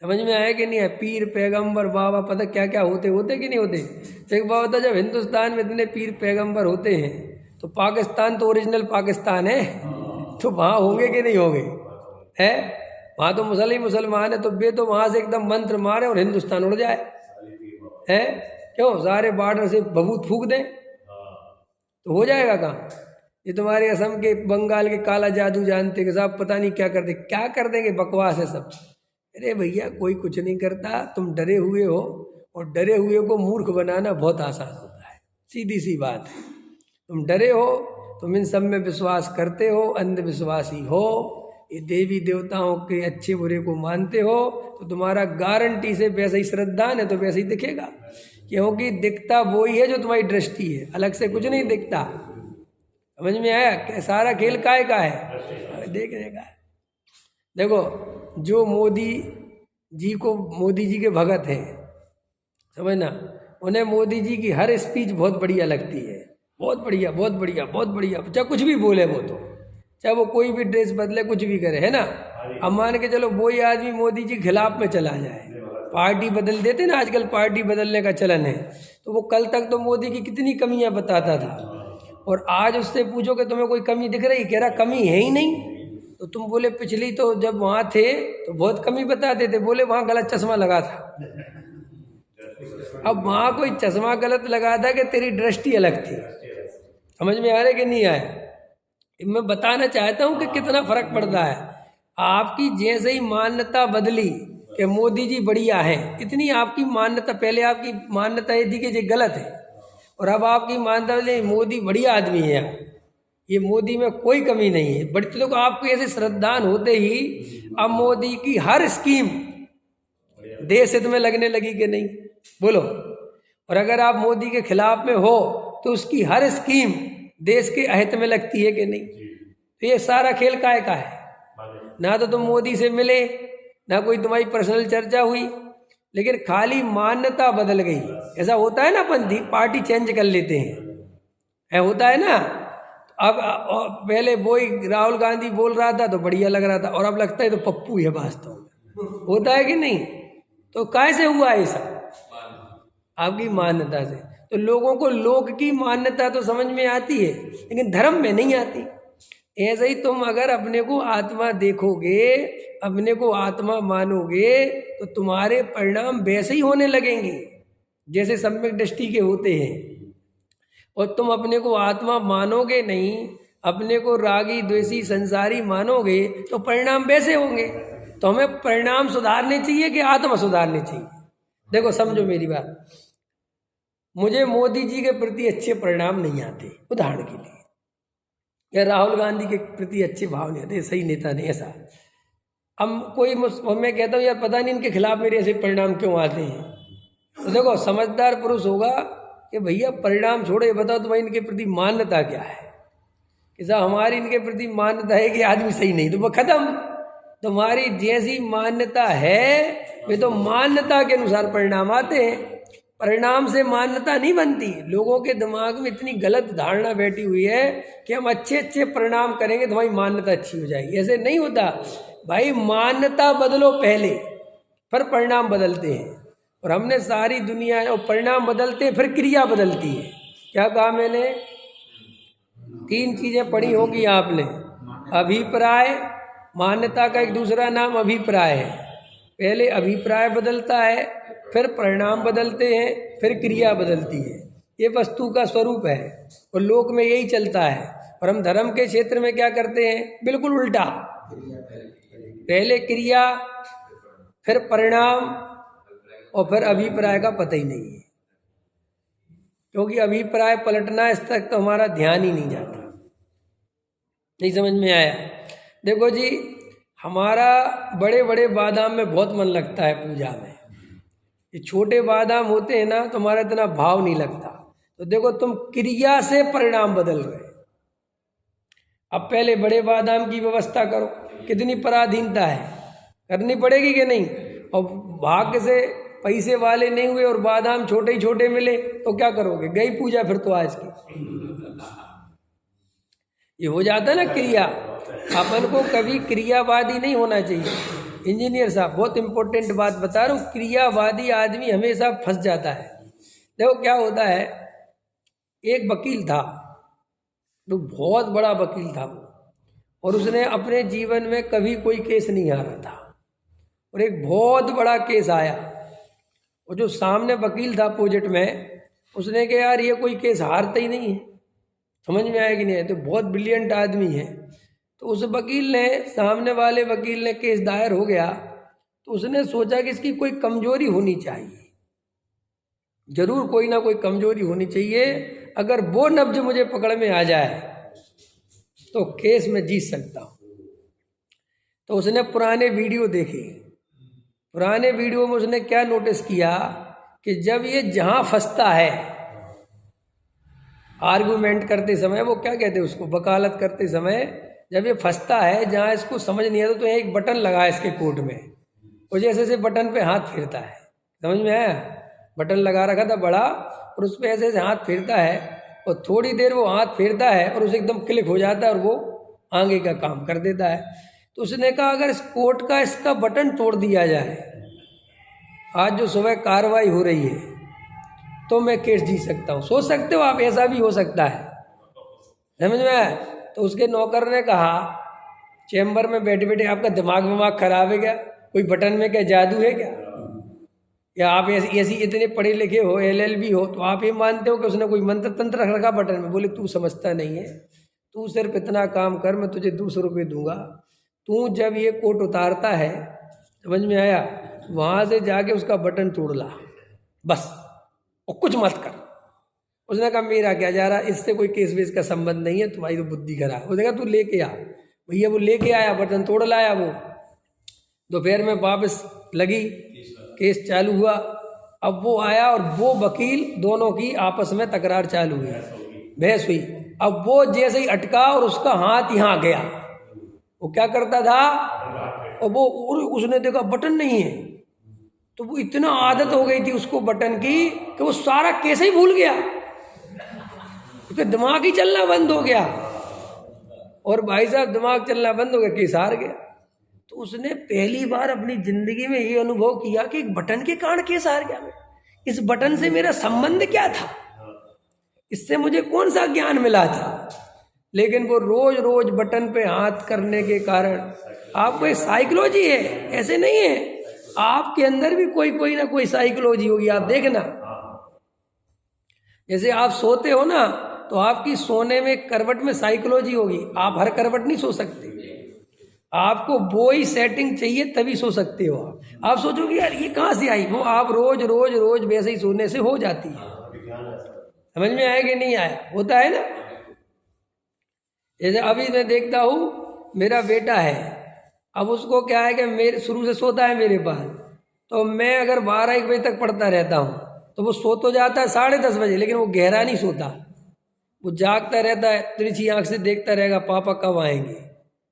समझ में आया कि नहीं है? पीर पैगंबर बाबा पता क्या क्या होते कि नहीं होते। तो एक बात होता, जब हिंदुस्तान में इतने पीर पैगंबर होते हैं तो पाकिस्तान तो ओरिजिनल पाकिस्तान है, तो वहाँ होंगे कि नहीं होंगे? है वहाँ तो मुसलमान है, तो वे तो वहाँ से एकदम मंत्र मारे और हिंदुस्तान उड़ जाए है। क्यों? सारे बॉर्डर से भभूत फूक दें तो हो जाएगा कहाँ? ये तुम्हारे असम के बंगाल के काला जादू जानते कि साहब पता नहीं क्या कर देंगे, बकवास है सब। अरे भैया कोई कुछ नहीं करता, तुम डरे हुए हो, और डरे हुए को मूर्ख बनाना बहुत आसान होता है, सीधी सी बात है। तुम डरे हो, तुम इन सब में विश्वास करते हो, अंधविश्वासी हो, ये देवी देवताओं के अच्छे बुरे को मानते हो, तो तुम्हारा गारंटी से वैसे ही श्रद्धा है तो वैसे ही दिखेगा, क्योंकि दिखता वो ही है जो तुम्हारी दृष्टि है, अलग से कुछ नहीं दिखता। समझ में आया? सारा खेल काय का है, देखने का है। देखो जो मोदी जी के भगत हैं, समझना, उन्हें मोदी जी की हर स्पीच बहुत बढ़िया लगती है, बहुत बढ़िया बहुत बढ़िया बहुत बढ़िया, चाहे कुछ भी बोले वो, तो चाहे वो कोई भी ड्रेस बदले, कुछ भी करे, है ना। अब मान के चलो वही आदमी मोदी जी के खिलाफ में चला जाए, पार्टी बदल देते ना, आजकल पार्टी बदलने का चलन है, तो वो कल तक तो मोदी की कितनी कमियां बताता था, और आज उससे पूछो कि तुम्हें कोई कमी दिख रही, कह रहा कमी है ही नहीं। तो तुम बोले पिछली तो जब वहाँ थे तो बहुत कमी बताते थे, बोले वहाँ गलत चश्मा लगा था। अब वहाँ कोई चश्मा गलत लगा था कि तेरी दृष्टि अलग थी। समझ में आ रहा है कि नहीं आया? मैं बताना चाहता हूँ कि कितना फर्क पड़ता है। आपकी जैसे ही मान्यता बदली कि मोदी जी बढ़िया है, इतनी आपकी मान्यता, पहले आपकी मान्यता ये थी कि ये गलत है, और अब आपकी मान्यता बदली मोदी बढ़िया आदमी है, ये मोदी में कोई कमी नहीं है। बड़ी लोग आपको ऐसे श्रद्धान होते ही अब मोदी की हर स्कीम देश हित में लगने लगी कि नहीं, बोलो। और अगर आप मोदी के खिलाफ में हो तो उसकी हर स्कीम देश के अहित में लगती है कि नहीं। तो ये सारा खेल काय का है? ना तो तुम मोदी से मिले, ना कोई तुम्हारी पर्सनल चर्चा हुई, लेकिन खाली मान्यता बदल गई। ऐसा होता है ना, अपन पार्टी चेंज कर लेते हैं, होता है ना। अब पहले वही राहुल गांधी बोल रहा था तो बढ़िया लग रहा था, और अब लगता है तो पप्पू है वास्तव में, होता है कि नहीं। तो कैसे हुआ ये सब? आपकी मान्यता से। तो लोगों को लोक की मान्यता तो समझ में आती है, लेकिन धर्म में नहीं आती। ऐसे ही तुम अगर अपने को आत्मा देखोगे, अपने को आत्मा मानोगे, तो तुम्हारे परिणाम वैसे ही होने लगेंगे जैसे सम्यक दृष्टि के होते हैं। और तुम अपने को आत्मा मानोगे नहीं, अपने को रागी द्वेषी संसारी मानोगे, तो परिणाम वैसे होंगे। तो हमें परिणाम सुधारने चाहिए कि आत्मा सुधारनी चाहिए? देखो समझो मेरी बात, मुझे मोदी जी के प्रति अच्छे परिणाम नहीं आते, उदाहरण के लिए, या राहुल गांधी के प्रति अच्छे भाव नहीं आते, सही नेता नहीं, ऐसा अब मैं कहता हूँ यार पता नहीं इनके खिलाफ मेरे ऐसे परिणाम क्यों आते हैं, तो देखो समझदार पुरुष होगा कि भैया परिणाम छोड़ो, ये बताओ तुम्हारी इनके प्रति मान्यता क्या है, कि साहब हमारी इनके प्रति मान्यता है कि आदमी सही नहीं, तो वो खत्म। तुम्हारी जैसी मान्यता है वे तो मान्यता के अनुसार परिणाम आते हैं, परिणाम से मान्यता नहीं बनती। लोगों के दिमाग में इतनी गलत धारणा बैठी हुई है कि हम अच्छे अच्छे परिणाम करेंगे तो हमारी मान्यता अच्छी हो जाएगी, ऐसे नहीं होता भाई। मान्यता बदलो पहले, फिर परिणाम बदलते हैं। और हमने सारी दुनिया और परिणाम बदलते हैं फिर क्रिया बदलती है। क्या कहा मैंने? 3 चीजें पढ़ी होगी आपने। अभिप्राय, मान्यता का एक दूसरा नाम अभिप्राय है। पहले अभिप्राय बदलता है, फिर परिणाम बदलते हैं, फिर क्रिया बदलती है। ये वस्तु का स्वरूप है और लोक में यही चलता है। और हम धर्म के क्षेत्र में क्या करते हैं? बिल्कुल उल्टा, पहले क्रिया फिर परिणाम और फिर अभिप्राय का पता ही नहीं है, क्योंकि अभिप्राय पलटना इस तक तो हमारा ध्यान ही नहीं जाता। नहीं समझ में आया? देखो जी, हमारा बड़े बड़े बादाम में बहुत मन लगता है पूजा में। ये छोटे बादाम होते हैं ना तो हमारा इतना भाव नहीं लगता। तो देखो तुम क्रिया से परिणाम बदल रहे। अब पहले बड़े बादाम की व्यवस्था करो, कितनी पराधीनता है, करनी पड़ेगी कि नहीं? और भाग्य से पैसे वाले नहीं हुए और बादाम छोटे ही छोटे मिले तो क्या करोगे? गई पूजा फिर तो आज की। ये हो जाता है ना क्रिया। अपन को कभी क्रियावादी नहीं होना चाहिए। इंजीनियर साहब बहुत इंपॉर्टेंट बात बता रहा हूँ, क्रियावादी आदमी हमेशा फंस जाता है। देखो क्या होता है, एक वकील था, तो बहुत बड़ा वकील था वो, और उसने अपने जीवन में कभी कोई केस नहीं हारा था। और एक बहुत बड़ा केस आया, और जो सामने वकील था अपोजिट में, उसने कहा यार ये कोई केस हारता ही नहीं है। समझ में आया कि नहीं है? तो बहुत ब्रिलियंट आदमी है। तो उस वकील ने, सामने वाले वकील ने केस दायर हो गया, तो उसने सोचा कि इसकी कोई कमजोरी होनी चाहिए, जरूर कोई ना कोई कमजोरी होनी चाहिए। अगर वो नब्ज मुझे पकड़ में आ जाए तो केस में जीत सकता हूँ। तो उसने पुराने वीडियो देखे। पुराने वीडियो में उसने क्या नोटिस किया कि जब ये जहाँ फंसता है आर्गुमेंट करते समय, वो क्या कहते हैं उसको, वकालत करते समय, जब ये फंसता है जहाँ इसको समझ नहीं आता तो एक बटन लगा है इसके कोट में, वो जैसे ऐसे बटन पे हाथ फेरता है। समझ में आया? बटन लगा रखा था बड़ा, और उस पर ऐसे ऐसे हाथ फेरता है, और थोड़ी देर वो हाथ फेरता है और उसे एकदम क्लिक हो जाता है और वो आगे का काम कर देता है। तो उसने कहा अगर इस कोर्ट का इसका बटन तोड़ दिया जाए, आज जो सुबह कार्रवाई हो रही है, तो मैं केस जीत सकता हूँ। सोच सकते हो आप, ऐसा भी हो सकता है। समझ में आया? तो उसके नौकर ने कहा, चैम्बर में बैठे बैठे आपका दिमाग खराब है क्या? कोई बटन में क्या जादू है क्या? या आप ऐसी इतने पढ़े लिखे हो, LLB हो, तो आप ये मानते हो कि उसने कोई मंत्र तंत्र रख रखा बटन में? बोले तू समझता नहीं है, तू सिर्फ इतना काम कर, मैं तुझे 200 रुपये दूंगा। तू जब ये कोट उतारता है, समझ में आया, वहाँ से जाके उसका बटन तोड़ ला बस, और कुछ मत कर। उसने कहा मेरा क्या जा रहा, इससे कोई केस वेस का संबंध नहीं है, तुम्हारी तो बुद्धि खराब। उसने कहा तू लेके आ। भैया वो लेके आया, बटन तोड़ लाया वो। दोपहर में वापस लगी, केस चालू हुआ। अब वो आया और वो वकील, दोनों की आपस में तकरार चालू हुई, बहस हुई। अब वो जैसे ही अटका और उसका हाथ यहाँ गया, वो क्या करता था, और वो उसने देखा बटन नहीं है, तो वो इतना आदत हो गई थी उसको बटन की कि वो सारा केस ही भूल गया, क्योंकि दिमाग ही चलना बंद हो गया। और भाई साहब दिमाग चलना बंद हो गया, केस हार गया। तो उसने पहली बार अपनी जिंदगी में ये अनुभव किया कि एक बटन के कारण केस हार गया मैं। इस बटन से मेरा संबंध क्या था, इससे मुझे कौन सा ज्ञान मिला था। लेकिन वो रोज रोज बटन पे हाथ करने के कारण, आपको एक साइकोलॉजी है, ऐसे नहीं है, आपके अंदर भी कोई ना कोई साइकोलॉजी होगी। आप देखना, जैसे आप सोते हो ना, तो आपकी सोने में करवट में साइकोलॉजी होगी। आप हर करवट नहीं सो सकते, आपको वो ही सेटिंग चाहिए तभी सो सकते हो। आप सोचोगे यार ये कहाँ से आई, वो आप रोज रोज रोज वैसे ही सोने से हो जाती है। समझ में आया कि नहीं आया? होता है ना। जैसे अभी मैं देखता हूँ, मेरा बेटा है, अब उसको क्या है कि मेरे शुरू से सोता है मेरे पास, तो मैं अगर 12-1 बजे तक पढ़ता रहता हूँ तो वो सो तो जाता है 10:30 बजे, लेकिन वो गहरा नहीं सोता, वो जागता रहता है, तिरछी आंख से देखता रहेगा पापा कब आएंगे,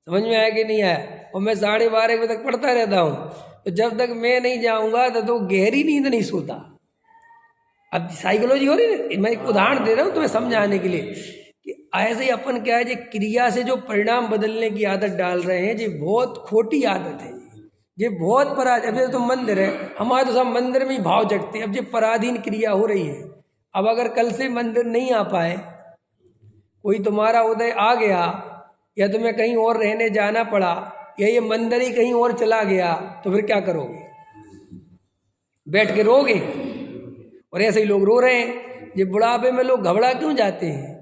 समझ में आया कि नहीं आया। और मैं 12:30 बजे तक पढ़ता रहता हूँ, तो जब तक मैं नहीं जाऊँगा तो गहरी नींद नहीं सोता। अब साइकोलॉजी हो रही है, मैं एक उदाहरण दे रहा हूँ तुम्हें समझाने के लिए कि ऐसे ही अपन क्या है, जो क्रिया से जो परिणाम बदलने की आदत डाल रहे हैं, ये बहुत खोटी आदत है, ये बहुत पराध। अब तो मंदिर है, हमारे तो सब मंदिर में ही भाव जगते हैं, अब ये पराधीन क्रिया हो रही है। अब अगर कल से मंदिर नहीं आ पाए, कोई तुम्हारा उदय आ गया, या तुम्हें कहीं और रहने जाना पड़ा, या ये मंदिर ही कहीं और चला गया, तो फिर क्या करोगे? बैठ के रोगे। और ऐसे ही लोग रो रहे हैं। ये बुढ़ापे में लोग घबरा क्यों जाते हैं?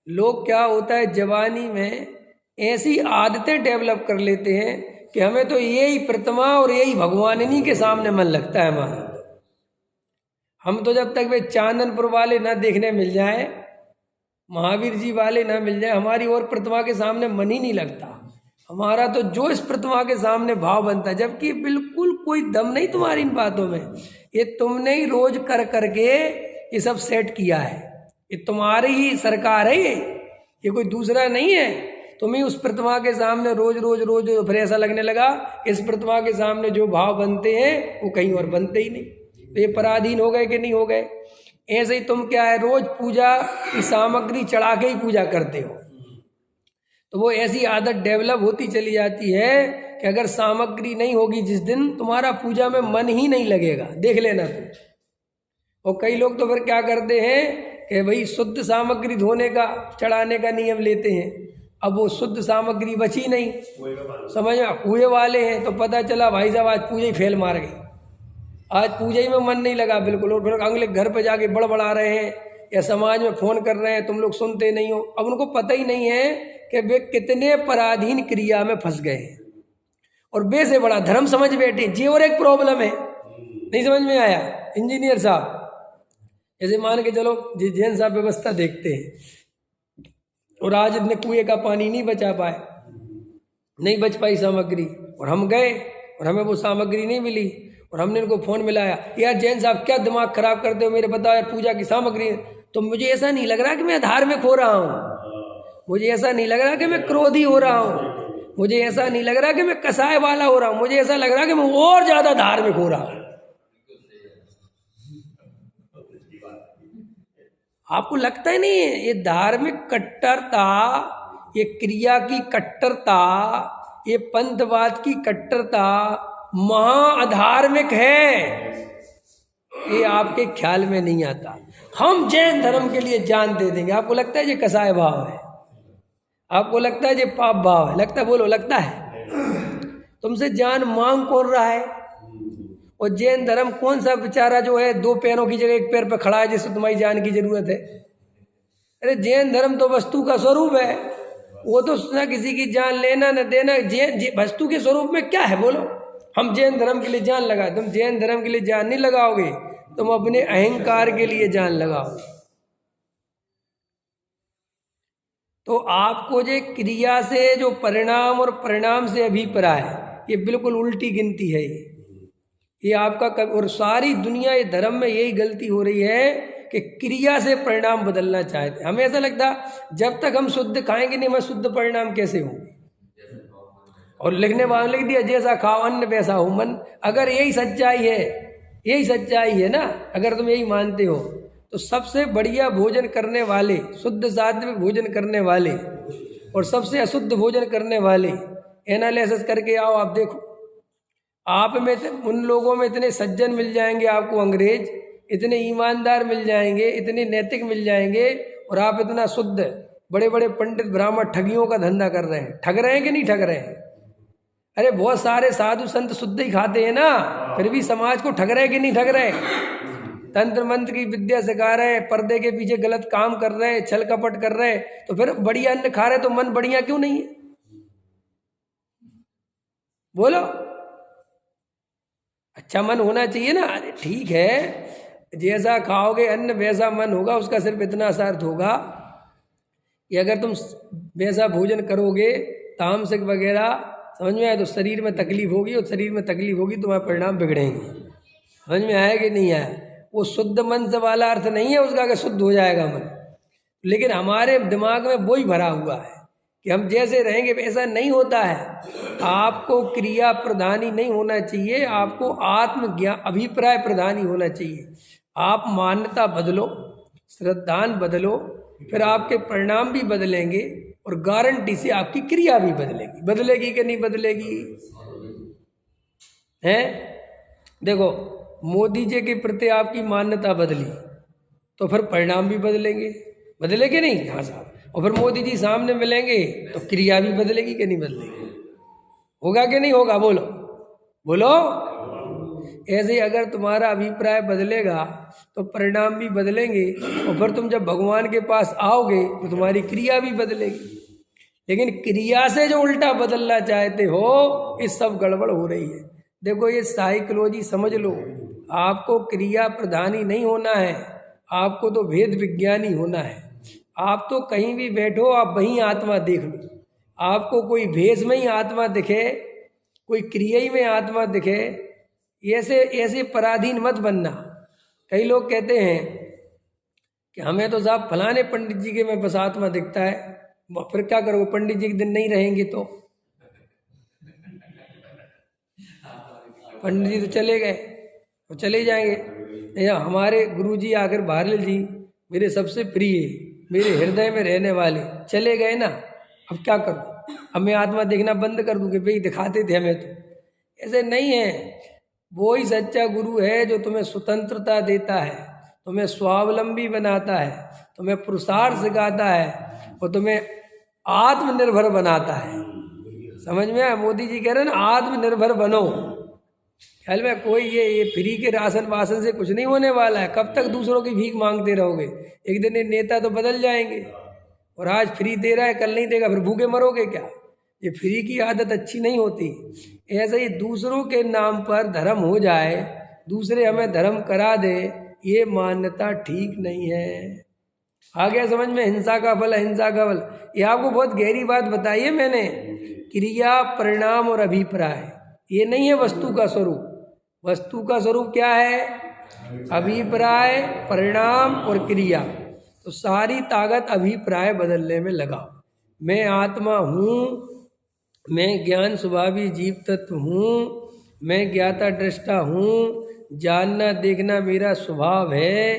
लोग क्या होता है, जवानी में ऐसी आदतें डेवलप कर लेते हैं कि हमें तो यही प्रतिमा और यही भगवान इन्हीं के सामने मन लगता है हमारा। हम तो जब तक वे चांदनपुर वाले ना देखने मिल जाए, महावीर जी वाले ना मिल जाए, हमारी और प्रतिमा के सामने मन ही नहीं लगता। हमारा तो जो इस प्रतिमा के सामने भाव बनता है, जबकि बिल्कुल कोई दम नहीं तुम्हारी इन बातों में, ये तुमने ही रोज कर करके ये सब सेट किया है, ये तुम्हारी ही सरकार है, ये कोई दूसरा नहीं है। तुम ही उस प्रतिमा के सामने रोज रोज रोज, फिर ऐसा लगने लगा इस प्रतिमा के सामने जो भाव बनते हैं वो कहीं और बनते ही नहीं। तो ये पराधीन हो गए कि नहीं हो गए? ऐसे ही तुम क्या है, रोज पूजा की सामग्री चढ़ा के ही पूजा करते हो, तो वो ऐसी आदत डेवलप होती चली जाती है कि अगर सामग्री नहीं होगी जिस दिन, तुम्हारा पूजा में मन ही नहीं लगेगा, देख लेना तुम। और कई लोग तो फिर क्या करते हैं कि भाई शुद्ध सामग्री धोने का, चढ़ाने का नियम लेते हैं। अब वो शुद्ध सामग्री बची नहीं, समझ में, कुएं वाले हैं, तो पता चला भाई साहब आज पूजा ही फेल मार गई, आज पूजा ही में मन नहीं लगा बिल्कुल। और फिर अगले घर पे जाके बड़बड़ा रहे हैं या समाज में फ़ोन कर रहे हैं, तुम लोग सुनते नहीं हो। अब उनको पता ही नहीं है कि वे कितने पराधीन क्रिया में फंस गए हैं और बे से बड़ा धर्म समझ बैठे। जी और एक प्रॉब्लम है, नहीं समझ में आया? इंजीनियर साहब, जैसे मान के चलो जैन साहब व्यवस्था देखते हैं और आज इतने कुएं का पानी नहीं बचा पाए, नहीं बच पाई सामग्री, और हम गए और हमें वो सामग्री नहीं मिली, और हमने इनको फ़ोन मिलाया, यार जैन साहब क्या दिमाग खराब करते हो मेरे, बताओ यार पूजा की सामग्री। तो मुझे ऐसा नहीं लग रहा कि मैं धार्मिक हो रहा हूँ, मुझे ऐसा नहीं लग रहा कि मैं क्रोधी हो रहा हूँ, मुझे ऐसा नहीं लग रहा कि मैं कसाय वाला हो रहा हूँ, मुझे ऐसा लग रहा कि मैं और ज़्यादा धार्मिक हो रहा हूँ। आपको लगता ही नहीं है ये धार्मिक कट्टरता, ये क्रिया की कट्टरता, ये पंथवाद की कट्टरता महाअधार्मिक है, ये आपके ख्याल में नहीं आता। हम जैन धर्म के लिए जान दे देंगे, आपको लगता है ये कसाय भाव है? आपको लगता है ये पाप भाव है? लगता है? बोलो, लगता है? तुमसे जान मांग कौन रहा है? और जैन धर्म कौन सा बेचारा जो है 2 पैरों की जगह 1 पैर पर खड़ा है जिससे तुम्हारी जान की जरूरत है? अरे जैन धर्म तो वस्तु का स्वरूप है, वो तो ना किसी की जान लेना न देना। वस्तु के स्वरूप में क्या है बोलो? हम जैन धर्म के लिए जान लगा, तुम जैन धर्म के लिए जान नहीं लगाओगे, तुम अपने अहंकार के लिए जान लगाओगे। तो आपको जो क्रिया से जो परिणाम और परिणाम से अभिप्राय, ये बिल्कुल उल्टी गिनती है। ये आपका और सारी दुनिया ये धर्म में यही गलती हो रही है कि क्रिया से परिणाम बदलना चाहते। हमें ऐसा लगता जब तक हम शुद्ध खाएंगे नहीं, मैं शुद्ध परिणाम कैसे होंगे? और लिखने वाले लिख दिया जैसा खाओ अन्न वैसा हो मन। अगर यही सच्चाई है, यही सच्चाई है ना, अगर तुम यही मानते हो, तो सबसे बढ़िया भोजन करने वाले, शुद्ध सात्विक भोजन करने वाले और सबसे अशुद्ध भोजन करने वाले एनालिसिस करके आओ, आप देखो आप में उन लोगों में इतने सज्जन मिल जाएंगे आपको, अंग्रेज इतने ईमानदार मिल जाएंगे, इतने नैतिक मिल जाएंगे, और आप इतना शुद्ध, बड़े बड़े पंडित ब्राह्मण ठगियों का धंधा कर रहे हैं। ठग रहे हैं कि नहीं ठग रहे हैं? अरे बहुत सारे साधु संत शुद्ध ही खाते हैं ना, फिर भी समाज को ठग रहे कि नहीं ठग रहे? तंत्र मंत्र की विद्या सिखा रहे, पर्दे के पीछे गलत काम कर रहे, छल कपट कर रहे, तो फिर बढ़िया अन्न खा रहे, तो मन बढ़िया क्यों नहीं है? बोलो, अच्छा मन होना चाहिए ना। अरे ठीक है, जैसा खाओगे अन्न वैसा मन होगा, उसका सिर्फ इतना अर्थ होगा कि अगर तुम वैसा भोजन करोगे, तामसिक वगैरह समझ में आया? तो शरीर में तकलीफ होगी, और शरीर में तकलीफ होगी तुम्हारे परिणाम बिगड़ेंगे। समझ में आया कि नहीं आया? वो शुद्ध मन से वाला अर्थ नहीं है उसका कि शुद्ध हो जाएगा मन, लेकिन हमारे दिमाग में वही भरा हुआ है कि हम जैसे रहेंगे वैसा नहीं होता है। आपको क्रिया प्रधानी नहीं होना चाहिए, आपको आत्मज्ञान अभिप्राय प्रधानी होना चाहिए। आप मान्यता बदलो, श्रद्धान बदलो, फिर आपके परिणाम भी बदलेंगे और गारंटी से आपकी क्रिया भी बदलेगी। बदलेगी कि नहीं बदलेगी? हैं? देखो, मोदी जी के प्रति आपकी मान्यता बदली तो फिर परिणाम भी बदलेंगे, बदलेगे नहीं? हाँ साहब। और फिर मोदी जी सामने मिलेंगे तो क्रिया भी बदलेगी कि नहीं बदलेगी? होगा कि नहीं होगा? बोलो बोलो। ऐसे ही अगर तुम्हारा अभिप्राय बदलेगा तो परिणाम भी बदलेंगे, और फिर तुम जब भगवान के पास आओगे तो तुम्हारी क्रिया भी बदलेगी। लेकिन क्रिया से जो उल्टा बदलना चाहते हो, इस सब गड़बड़ हो रही है। देखो, ये साइकोलॉजी समझ लो। आपको क्रिया प्रधानी नहीं होना है, आपको तो भेद विज्ञानी होना है। आप तो कहीं भी बैठो, आप वहीं आत्मा देख लो। आपको कोई भेष में ही आत्मा दिखे, कोई क्रिया ही में आत्मा दिखे, ऐसे ऐसे पराधीन मत बनना। कई लोग कहते हैं कि हमें तो साहब फलाने पंडित जी के में बस आत्मा दिखता है। फिर क्या करोगे? पंडित जी के दिन नहीं रहेंगे तो? पंडित जी तो चले गए, वो चले जाएंगे। या हमारे गुरु जी आकर बहारल जी, मेरे सबसे प्रिय, मेरे हृदय में रहने वाले, चले गए ना। अब क्या करूं? अब मैं आत्मा देखना बंद कर दूं कि भाई दिखाते थे हमें? तो ऐसे नहीं है। वो ही सच्चा गुरु है जो तुम्हें स्वतंत्रता देता है, तुम्हें स्वावलंबी बनाता है, तुम्हें पुरुषार्थ सिखाता है और तुम्हें आत्मनिर्भर बनाता है। समझ में आया? मोदी जी कह रहे हैं ना, आत्मनिर्भर बनो। ख्याल में कोई ये फ्री के राशन वासन से कुछ नहीं होने वाला है। कब तक दूसरों की भीख मांगते रहोगे? एक दिन ये नेता तो बदल जाएंगे, और आज फ्री दे रहा है कल नहीं देगा, फिर भूखे मरोगे क्या? ये फ्री की आदत अच्छी नहीं होती। ऐसे ही दूसरों के नाम पर धर्म हो जाए, दूसरे हमें धर्म करा दे, ये मान्यता ठीक नहीं है। आ गया समझ में? हिंसा का फल, अहिंसा का फल। ये आपको बहुत गहरी बात बताई है मैंने। क्रिया, परिणाम और अभिप्राय, ये नहीं है वस्तु का स्वरूप। वस्तु का स्वरूप क्या है? अभिप्राय, परिणाम और क्रिया। तो सारी ताकत अभिप्राय बदलने में लगाओ। मैं आत्मा हूँ, मैं ज्ञान स्वभावी जीव तत्व हूँ, मैं ज्ञाता दृष्टा हूँ, जानना देखना मेरा स्वभाव है,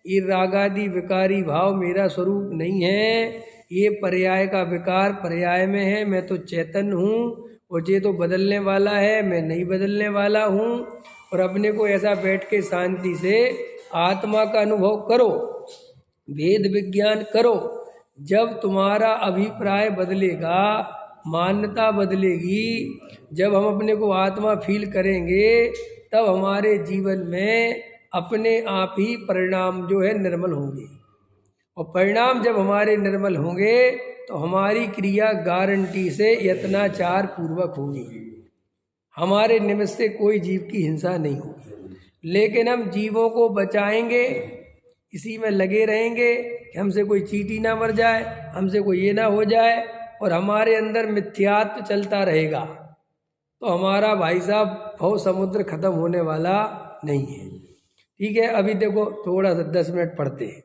ये रागादि विकारी भाव मेरा स्वरूप नहीं है, ये पर्याय का विकार पर्याय में है, मैं तो चैतन्य हूँ, और ये तो बदलने वाला है, मैं नहीं बदलने वाला हूँ। और अपने को ऐसा बैठ के शांति से आत्मा का अनुभव करो, वेद विज्ञान करो। जब तुम्हारा अभिप्राय बदलेगा, मान्यता बदलेगी, जब हम अपने को आत्मा फील करेंगे, तब हमारे जीवन में अपने आप ही परिणाम जो है निर्मल होंगे। और परिणाम जब हमारे निर्मल होंगे तो हमारी क्रिया गारंटी से यत्नाचार पूर्वक होगी। हमारे निमित्त से कोई जीव की हिंसा नहीं होगी। लेकिन हम जीवों को बचाएंगे, इसी में लगे रहेंगे कि हमसे कोई चींटी ना मर जाए, हमसे कोई ये ना हो जाए, और हमारे अंदर मिथ्यात्व चलता रहेगा, तो हमारा भाई साहब भव समुद्र खत्म होने वाला नहीं है। ठीक है, अभी देखो थोड़ा सा 10 मिनट पढ़ते हैं।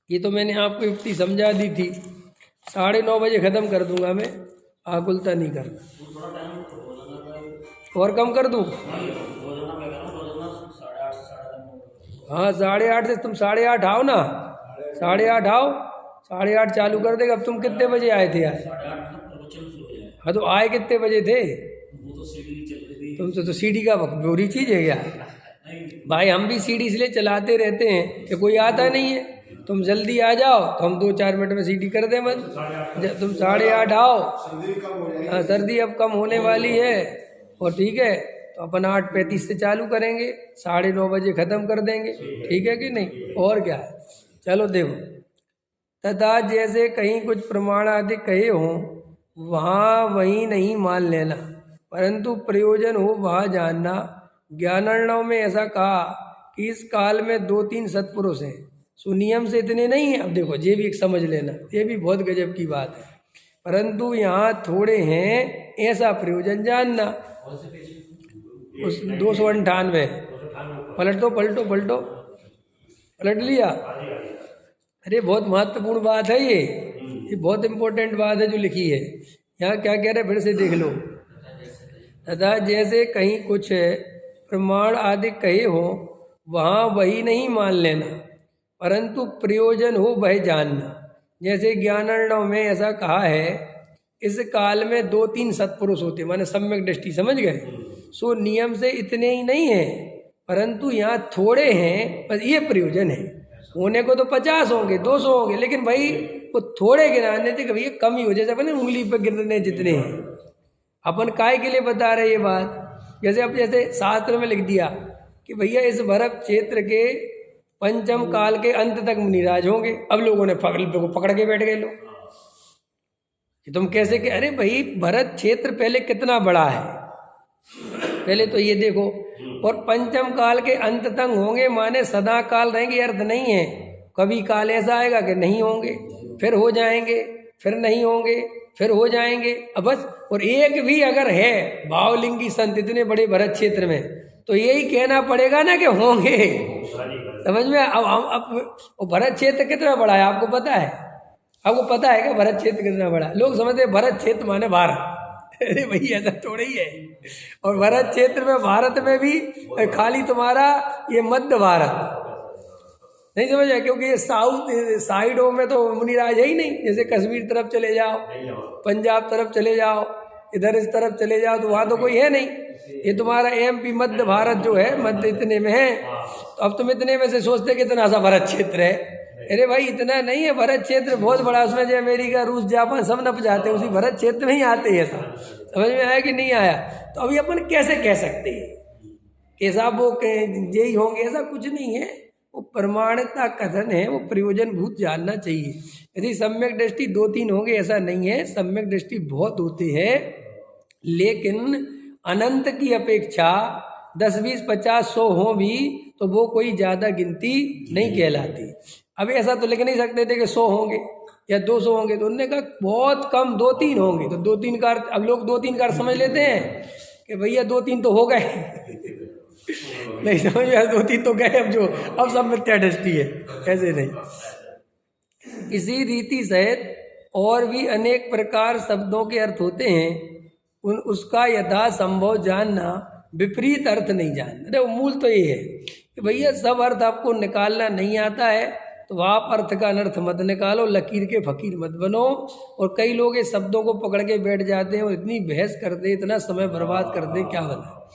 ये तो मैंने आपको युक्ति समझा दी थी। 9:30 बजे ख़त्म कर दूंगा मैं, आकुलता नहीं करना। और कम कर दूँ? हाँ, 8:30 से तुम 8:30 आओ ना, 8:30 आओ, 8:30 चालू कर देगा। अब तुम कितने बजे आए थे यार? हाँ, तो आए कितने बजे थे? तुम तो सीढ़ी का बुरी चीज़ है क्या भाई? हम भी सीढ़ी इसलिए चलाते रहते हैं कि कोई आता नहीं है। तुम जल्दी आ जाओ तो हम 2-4 मिनट में सीढ़ी कर दें बंद। जब तुम 8:30 आओ, हाँ, सर्दी अब कम होने वाली है, और ठीक है तो अपन 8:35 से चालू करेंगे, 9:30 बजे ख़त्म कर देंगे। ठीक है कि नहीं? और क्या है? चलो देखो, तथा जैसे कहीं कुछ प्रमाण आदि कहे हों, वहाँ वहीं नहीं मान लेना, परंतु प्रयोजन हो वहाँ जानना। ज्ञानार्णव में ऐसा कहा कि इस काल में 2-3 सत्पुरुष हैं, सुनियम से इतने नहीं हैं। अब देखो, ये भी एक समझ लेना, ये भी बहुत गजब की बात है। परंतु यहाँ थोड़े हैं, ऐसा प्रयोजन जानना। उस 298 पलटो पलटो पलटो, पलट लिया। अरे बहुत महत्वपूर्ण बात है ये बहुत इंपॉर्टेंट बात है जो लिखी है। यहाँ क्या कह रहे फिर से देख लो। तथा जैसे कहीं कुछ प्रमाण आदि कहे हो वहाँ वही नहीं मान लेना, परंतु प्रयोजन हो वह जानना। जैसे ज्ञानार्णव में ऐसा कहा है, इस काल में 2-3 सत्पुरुष होते, माने सम्यक दृष्टि, समझ गए। सो नियम से इतने ही नहीं है, परंतु यहाँ थोड़े हैं, बस ये प्रयोजन है। होने को तो 50 होंगे, 200 होंगे, लेकिन भाई वो थोड़े गिनाने थे कि भैया कम ही हो, जैसे अपने उंगली पे गिनने जितने हैं। अपन काय के लिए बता रहे ये बात, जैसे अब जैसे शास्त्र में लिख दिया कि भैया इस भरत क्षेत्र के पंचम काल के अंत तक मुनिराज होंगे। अब लोगों ने पकड़ के बैठ गए लोग कि तुम कैसे कि अरे भाई भरत क्षेत्र पहले कितना बड़ा है, पहले तो ये देखो। और पंचम काल के अंत तक होंगे माने सदा काल रहेंगे, अर्थ नहीं है। कभी काल ऐसा आएगा कि नहीं होंगे, फिर हो जाएंगे, फिर नहीं होंगे, फिर हो जाएंगे, अब बस। और एक भी अगर है भावलिंगी संत इतने बड़े भरत क्षेत्र में, तो यही कहना पड़ेगा ना कि होंगे, समझ में। अब भरत क्षेत्र कितना बड़ा है आपको पता है? आपको पता है क्या भरत क्षेत्र कितना बड़ा है? लोग समझते हैं भरत क्षेत्र माने भारत। अरे भैया ऐसा थोड़ा ही है। और भरत क्षेत्र में, भारत में भी खाली तुम्हारा ये मध्य भारत नहीं समझ आया, क्योंकि ये साउथ साइडों में तो मुनिराज है ही नहीं। जैसे कश्मीर तरफ चले जाओ, पंजाब तरफ चले जाओ, इधर इस तरफ चले जाओ, तो वहाँ तो कोई है नहीं। ये तुम्हारा एमपी मध्य भारत जो है, मध्य इतने में है। तो अब तुम इतने में से सोचते कितना सा भरत क्षेत्र है। अरे भाई इतना नहीं है, भरत क्षेत्र बहुत बड़ा। उसमें जो अमेरिका, रूस, जापान सब नप जाते हैं, उसी भरत क्षेत्र में ही आते हैं। ऐसा समझ में आया कि नहीं आया? तो अभी अपन कैसे कह सकते हैं कैसा वो यही होंगे? ऐसा कुछ नहीं है, वो प्रमाणिकता कथन है, वो प्रयोजन भूत जानना चाहिए। यदि सम्यक दृष्टि 2-3 होंगे ऐसा नहीं है, सम्यक दृष्टि बहुत होते हैं, लेकिन अनंत की अपेक्षा 10, 20, 50, 100 हो भी तो वो कोई ज़्यादा गिनती नहीं कहलाती। अभी ऐसा तो लिख नहीं सकते थे कि 100 होंगे या 200 होंगे, तो उन्होंने कहा बहुत कम 2-3 होंगे। तो 2-3 का अर्थ अब लोग 2-3 का अर्थ समझ लेते हैं कि भैया 2-3 तो हो गए। नहीं समझ में, 2-3 तो गए, अब सब मिथ्या दृष्टि है, ऐसे नहीं। इसी रीति सहित और भी अनेक प्रकार शब्दों के अर्थ होते हैं, उसका यथा संभव जानना, विपरीत अर्थ नहीं जानना। अरे मूल तो ये है कि भैया सब अर्थ आपको निकालना नहीं आता है तो आप अर्थ का अनर्थ मत निकालो, लकीर के फकीर मत बनो। और कई लोग इस शब्दों को पकड़ के बैठ जाते हैं और इतनी बहस करते, इतना समय बर्बाद करते, क्या बता।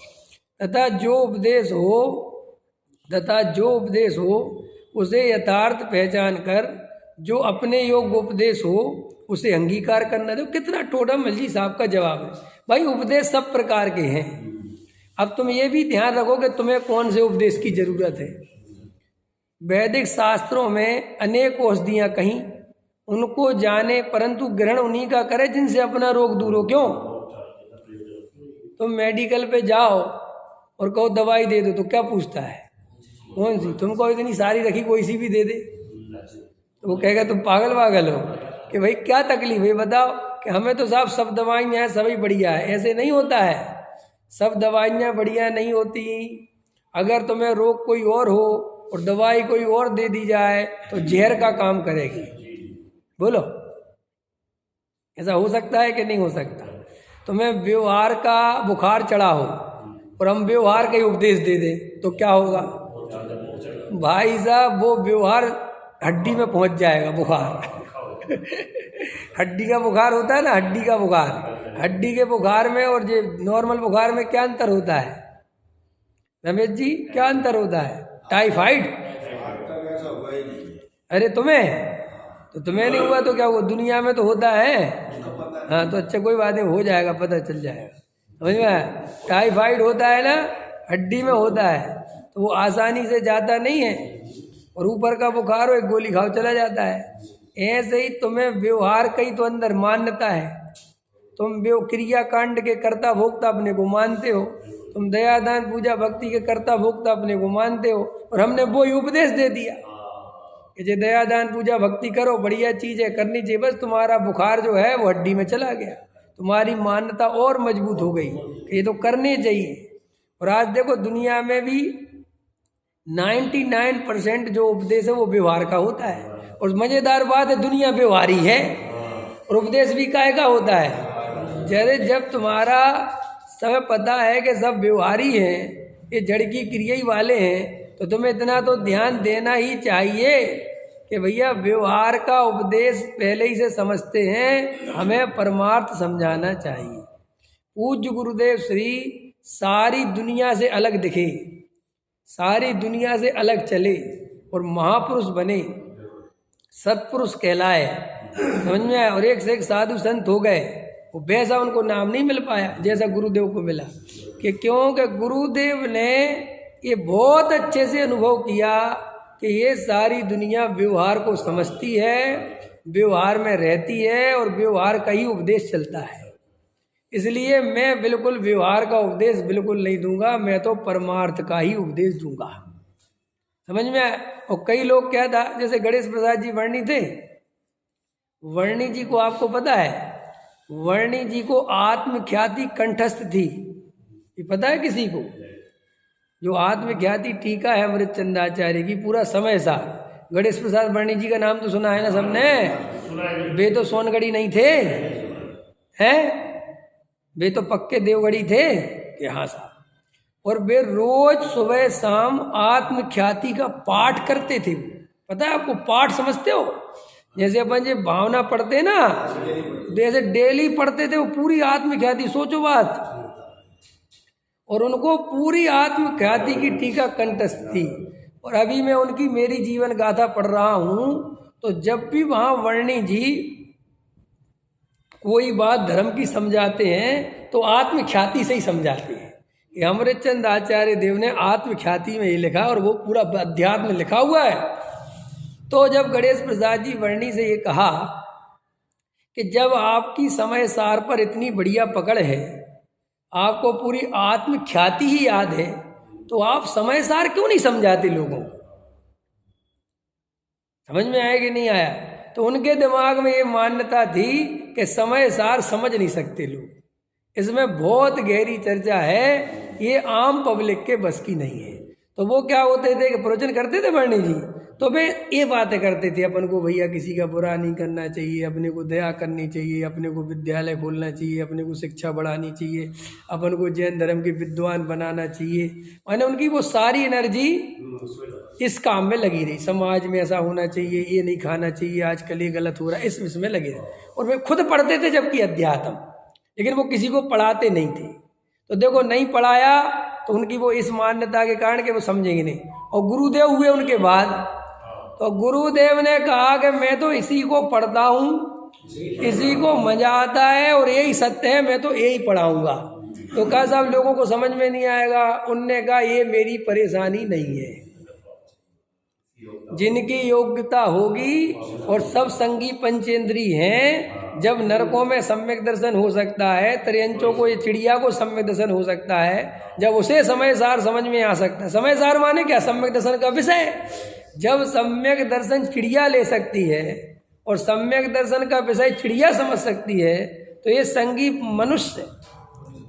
तथा जो उपदेश हो उसे यथार्थ पहचान कर जो अपने योग्य उपदेश हो उसे अंगीकार करना। दो कितना टोडा मलजी साहब का जवाब है। भाई उपदेश सब प्रकार के हैं, अब तुम ये भी ध्यान रखो कि तुम्हें कौन से उपदेश की जरूरत है। वैदिक शास्त्रों में अनेक औषधियाँ कहीं, उनको जाने परंतु ग्रहण उन्हीं का करे जिनसे अपना रोग दूर हो। क्यों? तुम मेडिकल पे जाओ और कहो दवाई दे दो तो क्या पूछता है कौन सी? तुमको इतनी सारी रखी कोई सी भी दे दे तो वो कहेगा तुम पागल वागल हो कि भाई क्या तकलीफ है बताओ। कि हमें तो साहब सब दवाइयाँ हैं, सभी बढ़िया है। ऐसे नहीं होता है, सब दवाइयाँ बढ़िया नहीं होती। अगर तुम्हें रोग कोई और हो और दवाई कोई और दे दी जाए तो जहर का काम करेगी। बोलो ऐसा हो सकता है कि नहीं हो सकता? तुम्हें व्यवहार का बुखार चढ़ा हो और हम व्यवहार का ही उपदेश दे दें तो क्या होगा? भाई साहब वो व्यवहार हड्डी में पहुंच जाएगा बुखार। हड्डी का बुखार होता है ना, हड्डी का बुखार। हड्डी के बुखार में और ये नॉर्मल बुखार में क्या अंतर होता है रमेश जी? क्या अंतर होता है? टाइफाइड? अरे तुम्हें नहीं हुआ तो क्या हुआ? दुनिया में तो होता है। हाँ तो अच्छा कोई बात नहीं, हो जाएगा, पता चल जाएगा, समझ में। टाइफाइड होता है ना, हड्डी में होता है, तो वो आसानी से जाता नहीं है। और ऊपर का बुखार हो एक गोली खाओ चला जाता है। ऐसे ही तुम्हें व्यवहार का ही तो अंदर मान्यता है। तुम क्रिया कांड के कर्ता भोक्ता अपने को मानते हो, तुम दया दान पूजा भक्ति के कर्ता भोक्ता अपने को मानते हो। और हमने वो ही उपदेश दे दिया कि जो दया दान पूजा भक्ति करो, बढ़िया चीज़ है, करनी चाहिए, बस तुम्हारा बुखार जो है वो हड्डी में चला गया। तुम्हारी मान्यता और मजबूत हो गई कि ये तो करने चाहिए। और आज देखो दुनिया में भी 99% जो उपदेश है वो व्यवहार का होता है। और मजेदार बात है, दुनिया व्यवहारी है और उपदेश भी काहे का होता है। जैसे जब तुम्हारा समय पता है कि सब व्यवहारी हैं, ये जड़ की क्रिया ही वाले हैं, तो तुम्हें इतना तो ध्यान देना ही चाहिए कि भैया व्यवहार का उपदेश पहले ही से समझते हैं, हमें परमार्थ समझाना चाहिए। पूज्य गुरुदेव श्री सारी दुनिया से अलग दिखे, सारी दुनिया से अलग चले और महापुरुष बने, सत्पुरुष कहलाए, समझ में आया। और एक से एक साधु संत हो गए, वो वैसा उनको नाम नहीं मिल पाया जैसा गुरुदेव को मिला। कि क्योंकि गुरुदेव ने ये बहुत अच्छे से अनुभव किया कि ये सारी दुनिया व्यवहार को समझती है, व्यवहार में रहती है और व्यवहार का ही उपदेश चलता है। इसलिए मैं बिल्कुल व्यवहार का उपदेश बिल्कुल नहीं दूंगा, मैं तो परमार्थ का ही उपदेश दूंगा, समझ में आया। और कई लोग क्या था, जैसे गणेश प्रसाद जी वर्णी थे, वर्णी जी को आपको पता है, वर्णी जी को आत्मख्याति कंठस्थ थी, ये पता है किसी को? जो आत्मख्याति टीका है अमृत चंदाचार्य की, पूरा समय सार। गणेश प्रसाद वर्णी जी का नाम तो सुना है ना सबने? वे तो सोनगढ़ी नहीं थे, हैं? वे तो पक्के देवगढ़ी थे कि हाँ साहब। और वे रोज सुबह शाम आत्मख्याति का पाठ करते थे। पता है आपको पाठ समझते हो? जैसे अपन ये भावना पढ़ते ना, जैसे डेली पढ़ते थे वो पूरी आत्मख्याति, सोचो बात। और उनको पूरी आत्मख्याति की टीका कंठस्थ थी। और अभी मैं उनकी मेरी जीवन गाथा पढ़ रहा हूँ, तो जब भी वहाँ वर्णी जी कोई बात धर्म की समझाते हैं तो आत्मख्याति से ही समझाते हैं। ये अमृतचंद आचार्य देव ने आत्मख्याति में ये लिखा और वो पूरा अध्यात्म में लिखा हुआ है। तो जब गणेश प्रसाद जी वर्णी से ये कहा कि जब आपकी समय सार पर इतनी बढ़िया पकड़ है, आपको पूरी आत्मख्याति ही याद है, तो आप समय सार क्यों नहीं समझाते लोगों को? समझ में आया कि नहीं आया? तो उनके दिमाग में ये मान्यता थी कि समय सार समझ नहीं सकते लोग, इसमें बहुत गहरी चर्चा है, ये आम पब्लिक के बस की नहीं है। तो वो क्या होते थे कि प्रवचन करते थे वर्णी जी, तो वे ये बातें करते थे, अपन को भैया किसी का बुरा नहीं करना चाहिए, अपने को दया करनी चाहिए, अपने को विद्यालय खोलना चाहिए, अपने को शिक्षा बढ़ानी चाहिए, अपन को जैन धर्म के विद्वान बनाना चाहिए। मैंने उनकी वो सारी एनर्जी इस काम में लगी रही, समाज में ऐसा होना चाहिए, ये नहीं खाना चाहिए, आजकल ये गलत हो रहा है, इसमें लगे रहे। और वे खुद पढ़ते थे जबकि अध्यात्म, लेकिन वो किसी को पढ़ाते नहीं थे। तो देखो नहीं पढ़ाया तो उनकी वो इस मान्यता के कारण कि वो समझेंगे नहीं। और गुरुदेव हुए उनके बाद, तो गुरुदेव ने कहा कि मैं तो इसी को पढ़ता हूँ, इसी को मजा आता है और यही सत्य है, मैं तो यही पढ़ाऊंगा। तो कहा साहब लोगों को समझ में नहीं आएगा। उनने कहा ये मेरी परेशानी नहीं है, जिनकी योग्यता होगी और सब संगी पंचेंद्री हैं, जब नरकों में सम्यक दर्शन हो सकता है, त्रियंचों को, ये चिड़िया को सम्यक दर्शन हो सकता है, जब उसे समय सार समझ में आ सकता है। समय सार माने क्या? सम्यक दर्शन का विषय। जब सम्यक दर्शन चिड़िया ले सकती है और सम्यक दर्शन का विषय चिड़िया समझ सकती है, तो ये संगी मनुष्य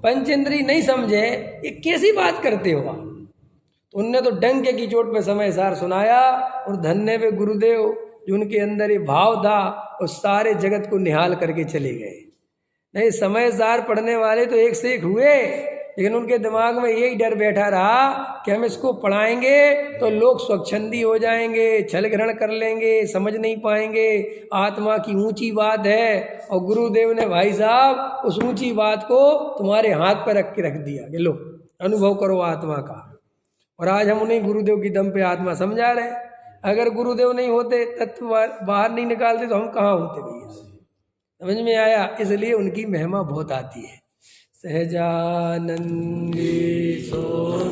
पंचेंद्री नहीं समझे, ये कैसी बात करते हो आप? तो उनने तो डंके की चोट पे समय सार सुनाया। और धन्य वे गुरुदेव, जो उनके अंदर ये भाव था और सारे जगत को निहाल करके चले गए। नहीं, समय सार पढ़ने वाले तो एक से एक हुए, लेकिन उनके दिमाग में यही डर बैठा रहा कि हम इसको पढ़ाएंगे तो लोग स्वच्छंदी हो जाएंगे, छल ग्रहण कर लेंगे, समझ नहीं पाएंगे, आत्मा की ऊंची बात है। और गुरुदेव ने भाई साहब उस ऊंची बात को तुम्हारे हाथ पर रख के रख दिया कि लो अनुभव करो आत्मा का। और आज हम उन्हीं गुरुदेव की दम पे आत्मा समझा रहे हैं। अगर गुरुदेव नहीं होते, तत्व बाहर नहीं निकालते, तो हम कहाँ होते भैया? समझ में आया? इसलिए उनकी महिमा बहुत आती है। सहजानंदी सोन